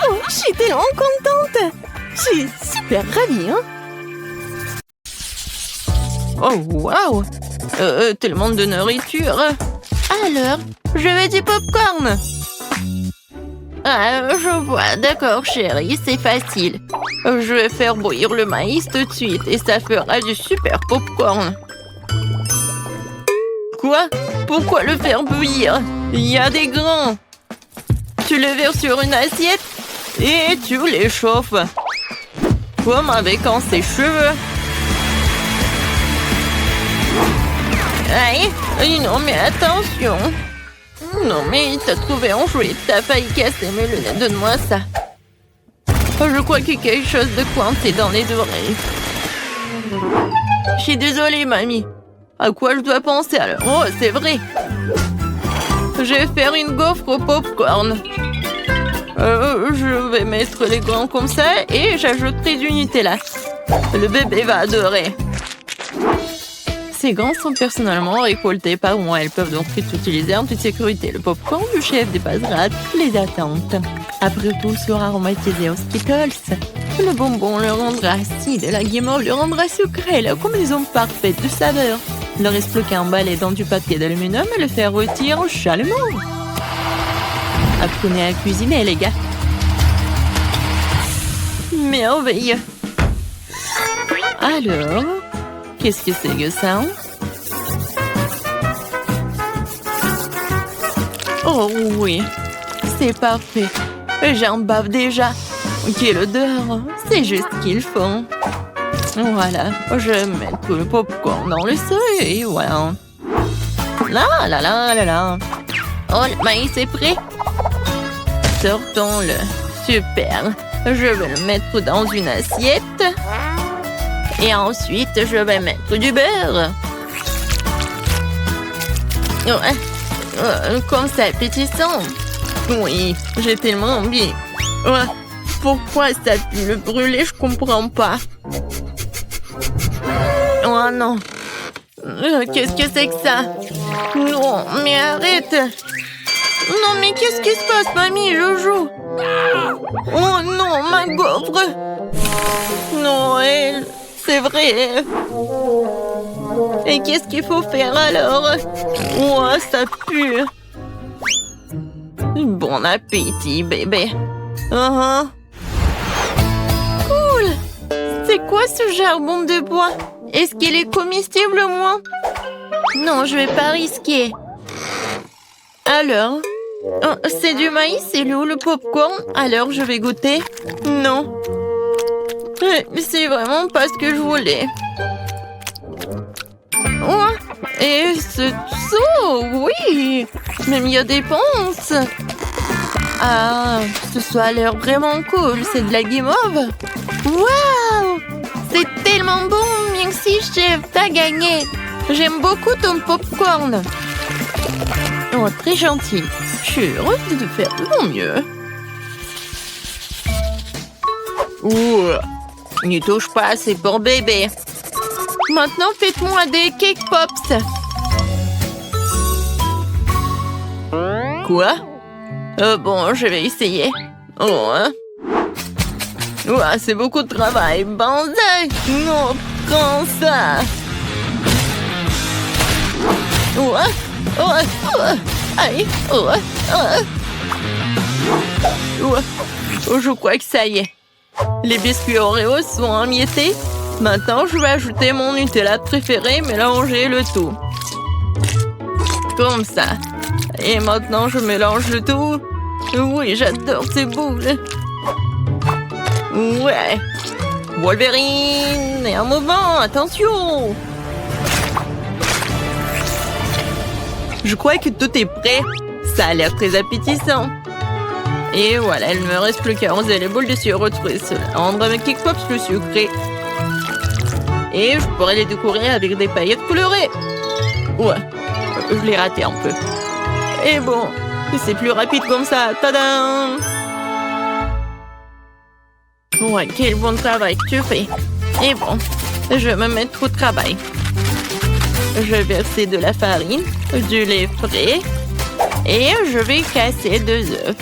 oh, je suis tellement contente. Je suis super ravie, hein. Oh, waouh. Tellement de nourriture. Alors, je veux du popcorn. Ah, je vois. D'accord, chérie, c'est facile. Je vais faire bouillir le maïs tout de suite et ça fera du super popcorn. Quoi? Pourquoi le faire bouillir? Il y a des grains. Tu le verses sur une assiette et tu les chauffes. Comme avec un sèche-cheveux. Aïe, non mais attention. Non mais t'as trouvé un jouet, t'as failli casser mes lunettes, donne-moi ça. Oh, je crois qu'il y a quelque chose de coincé dans les oreilles. Je suis désolée, mamie. À quoi je dois penser alors? Oh, c'est vrai. Je vais faire une gaufre au popcorn. Je vais mettre les gants comme ça et j'ajouterai du Nutella. Le bébé va adorer. Ces gants sont personnellement récoltés par moi. Elles peuvent donc être utilisées en toute sécurité. Le popcorn du chef dépassera toutes les attentes. Après tout, sera aromatisé aux Skittles. Le bonbon le rendra acide et la guimauve le rendra sucré. La combinaison parfaite de saveurs. Il ne reste plus qu'à emballer dans du papier d'aluminium et le faire rôtir chalumeau. Apprenez à cuisiner, les gars. Merveilleux. Alors... qu'est-ce que c'est que ça? Oh oui, c'est parfait. J'en bave déjà. Quelle odeur! C'est juste ce qu'il faut. Voilà, je vais mettre le popcorn dans le seuil et voilà. Là, là, là, là, là. Oh, le maïs est prêt. Sortons-le. Super. Je vais le mettre dans une assiette. Et ensuite, je vais mettre du beurre. Comme ça, appétissant. Oui, j'ai tellement envie. Pourquoi ça pue le brûler, je comprends pas. Oh non. Qu'est-ce que c'est que ça? Non, mais arrête. Non, mais qu'est-ce qui se passe, mamie? Je joue. Oh non, ma gaufre. Noël. C'est vrai. Et qu'est-ce qu'il faut faire alors? Oh, ça pue. Bon appétit, bébé. Cool! C'est quoi ce charbon de bois? Est-ce qu'il est comestible, moi? Non, je vais pas risquer. Alors? Oh, c'est du maïs, c'est où le popcorn? Alors, je vais goûter. Non. C'est vraiment pas ce que je voulais. Oh, et ce saut, oui! Même il y a des ponces. Ah, ce a l'air vraiment cool. C'est de la guimauve. Waouh! C'est tellement bon. Merci, chef. T'as gagné. J'aime beaucoup ton popcorn. Oh, très gentil. Je suis heureuse de faire de mon mieux. Ouh! N'y touche pas, c'est pour bébé. Maintenant, faites-moi des cake pops. Quoi? Bon, je vais essayer. Oh, hein? Ouah, c'est beaucoup de travail. Banzai! Non, prends ça! Ouah! Ouah! Ouah! Aïe! Ouah! Ouah! Ouah! Oh, je crois que ça y est. Les biscuits Oreo sont émiettés. Maintenant, je vais ajouter mon Nutella préféré, mélanger le tout. Comme ça. Et maintenant, je mélange le tout. Oui, j'adore ces boules. Ouais. Wolverine! Et un mouvement, attention! Je crois que tout est prêt. Ça a l'air très appétissant. Et voilà, il ne me reste plus qu'à arroser les boules de sirop de fruits. Rendre mes cake pops plus sucrés. Et je pourrais les décorer avec des paillettes colorées. Ouais, je l'ai raté un peu. Et bon, c'est plus rapide comme ça. Tadam! Ouais, quel bon travail que tu fais. Et bon, je vais me mettre au travail. Je vais verser de la farine, du lait frais et je vais casser 2 œufs.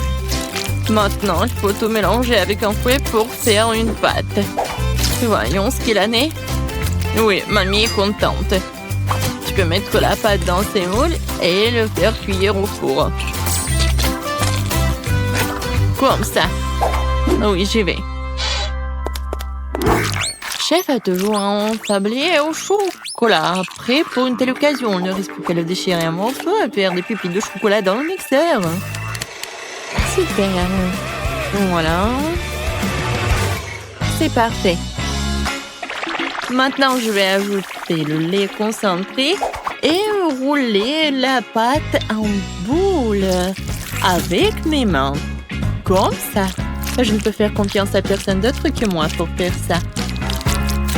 Maintenant, il faut tout mélanger avec un fouet pour faire une pâte. Voyons ce qu'il en est. Oui, mamie est contente. Tu peux mettre la pâte dans ces moules et le faire cuire au four. Comme ça. Oui, j'y vais. Chef a toujours un tablier au chocolat. Prêt pour une telle occasion. Il ne reste plus qu'à le déchirer un morceau et faire des pupilles de chocolat dans le mixeur. Super. Voilà. C'est parfait. Maintenant, je vais ajouter le lait concentré et rouler la pâte en boule avec mes mains. Comme ça. Je ne peux faire confiance à personne d'autre que moi pour faire ça.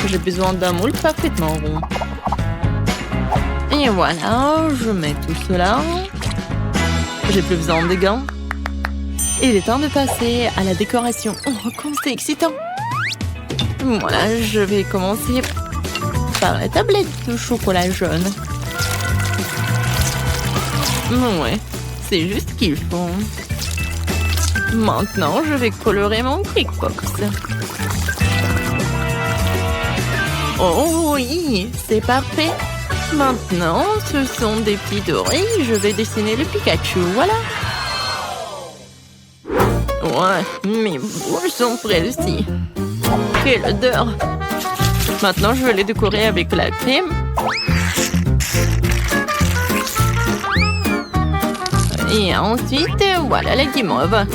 J'ai besoin d'un moule parfaitement rond. Et voilà, je mets tout cela. J'ai plus besoin de gants. Il est temps de passer à la décoration. Oh, comme c'est excitant! Voilà, je vais commencer par la tablette de chocolat jaune. Ouais, c'est juste ce qu'il faut. Maintenant, je vais colorer mon cake box. Oh oui, c'est parfait. Maintenant, ce sont des petits dorés. Je vais dessiner le Pikachu, voilà. Ouais, mes boules sont prêtes aussi. Quelle odeur! Maintenant, je vais les décorer avec la crème. Et ensuite, voilà la guimauve.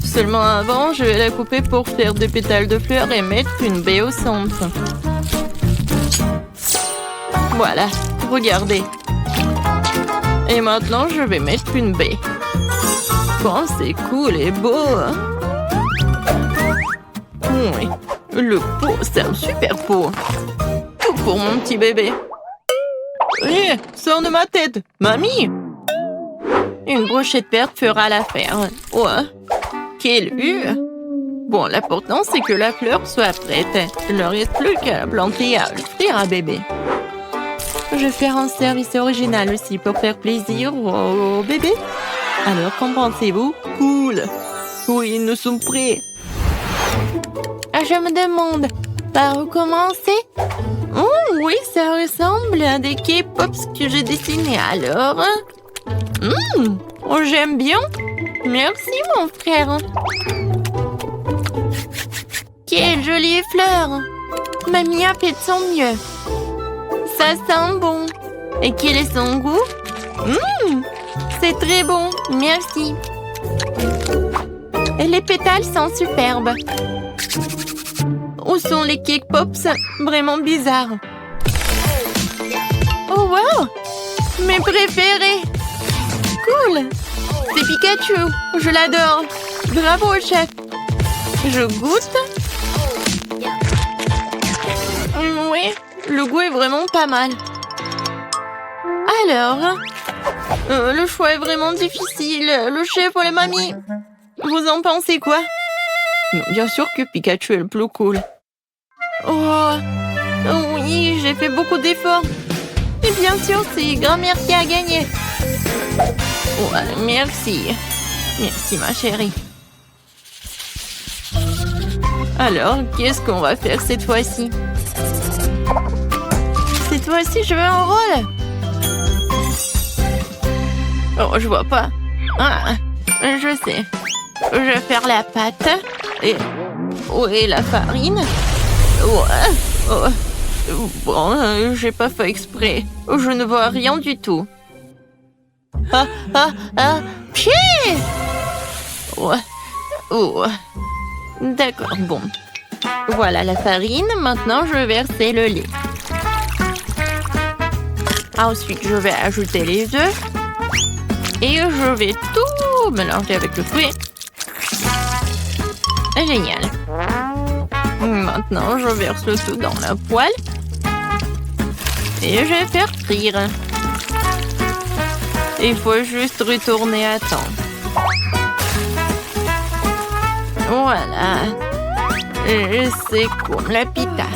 Seulement avant, je vais la couper pour faire des pétales de fleurs et mettre une baie au centre. Voilà, regardez. Et maintenant, je vais mettre une baie. Oh, c'est cool et beau. Oui, le pot, c'est un super pot. Tout pour mon petit bébé. Hé, sors de ma tête, mamie. Une brochette verte fera l'affaire. Ouais, quelle vue. Bon, l'important, c'est que la fleur soit prête. Il ne reste plus qu'à la planter et à l'offrir à bébé. Je vais faire un service original aussi pour faire plaisir au bébé. Alors, qu'en pensez-vous? Cool. Oui, nous sommes prêts. Je me demande, par où commencer? Oh, oui, ça ressemble à des cake pops que j'ai dessinés alors. Oh, j'aime bien. Merci, mon frère. Quelle jolie fleur. Mamie a fait de son mieux. Ça sent bon. Et quel est son goût? C'est très bon. Merci. Et les pétales sont superbes. Où sont les cake pops? Vraiment bizarres. Oh wow! Mes préférés! Cool! C'est Pikachu! Je l'adore! Bravo, chef! Je goûte? Oui, le goût est vraiment pas mal. Alors, le choix est vraiment difficile. Le chef ou la mamie? Vous en pensez quoi? Bien sûr que Pikachu est le plus cool. Oh, oui, j'ai fait beaucoup d'efforts. Et bien sûr, c'est grand-mère qui a gagné. Ouais, merci. Merci, ma chérie. Alors, qu'est-ce qu'on va faire cette fois-ci? Cette fois-ci, je veux un rôle. Oh, je vois pas. Ah, je sais. Je vais faire la pâte. Et... où est la farine? Ouais. Oh. Bon, j'ai pas fait exprès. Je ne vois rien du tout. Pied! Ouais. Oh. D'accord, bon. Voilà la farine. Maintenant, je vais verser le lait. Ensuite, je vais ajouter les œufs. Et je vais tout mélanger avec le fruit. Génial. Maintenant, je verse tout dans la poêle. Et je vais faire frire. Il faut juste retourner à temps. Voilà. Et c'est comme la pita.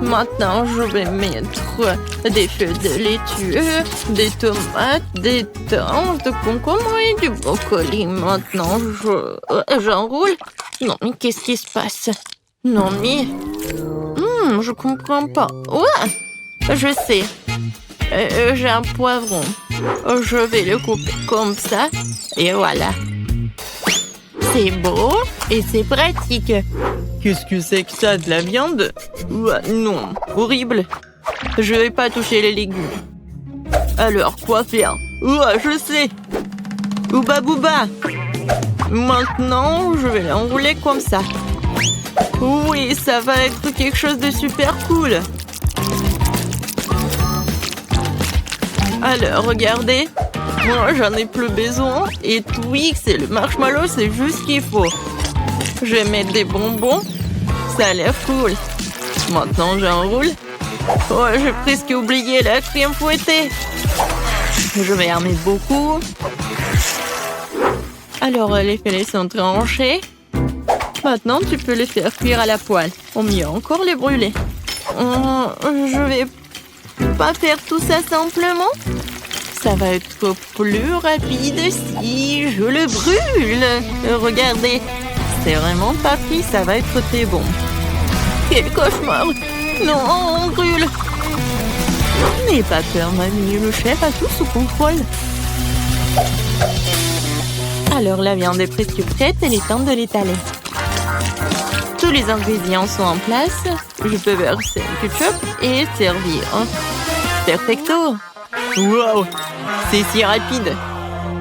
Maintenant, je vais mettre des feuilles de laitue, des tomates, des thym, de concombre et du brocoli. Maintenant, j'enroule. Non, mais qu'est-ce qui se passe? Non, mais... je comprends pas. Ouais, je sais. J'ai un poivron. Je vais le couper comme ça. Et voilà. C'est beau et c'est pratique. Qu'est-ce que c'est que ça, de la viande? Non, horrible. Je vais pas toucher les légumes. Alors, quoi faire? Je sais. Ouba bouba. Maintenant, je vais l'enrouler comme ça. Oui, ça va être quelque chose de super cool. Alors, regardez. Moi, j'en ai plus besoin. Et Twix et le marshmallow, c'est juste ce qu'il faut. Je vais mettre des bonbons. Ça a l'air cool. Maintenant, j'enroule. Oh, j'ai presque oublié la crème fouettée. Je vais en mettre beaucoup. Alors, les filets sont tranchés. Maintenant, tu peux les faire cuire à la poêle. Ou mieux encore, les brûler. Je vais pas faire tout ça simplement. Ça va être plus rapide si je le brûle. Regardez, c'est vraiment pas pris, ça va être très bon. Quel cauchemar! Non, on brûle. N'aie pas peur, mamie, le chef a tout sous contrôle. Alors, la viande est presque prête, il est temps de l'étaler. Tous les ingrédients sont en place. Je peux verser le ketchup et servir. Perfecto! Wow! C'est si rapide!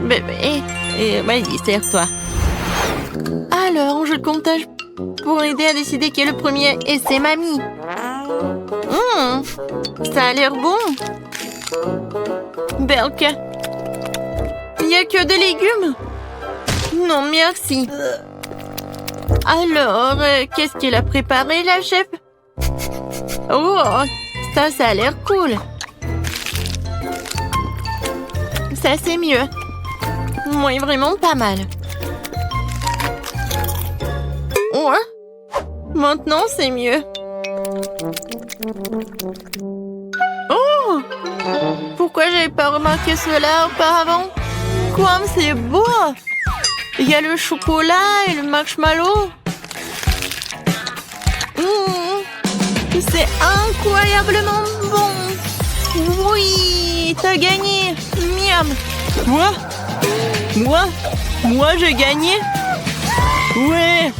Bébé, vas-y, sers-toi. Alors, je comptage pour aider à décider qui est le premier, et c'est mamie. Ça a l'air bon. Belk. Il n'y a que des légumes? Non, merci. Alors, qu'est-ce qu'elle a préparé, la chef? Oh, ça a l'air cool. Ça, c'est mieux. Oui, vraiment pas mal. Ouais. Maintenant, c'est mieux. Oh! Pourquoi j'avais pas remarqué cela auparavant? Comme c'est beau! Il y a le chocolat et le marshmallow. C'est incroyablement bon. Oui, t'as gagné. Miam. Quoi? Moi j'ai gagné? Ouais,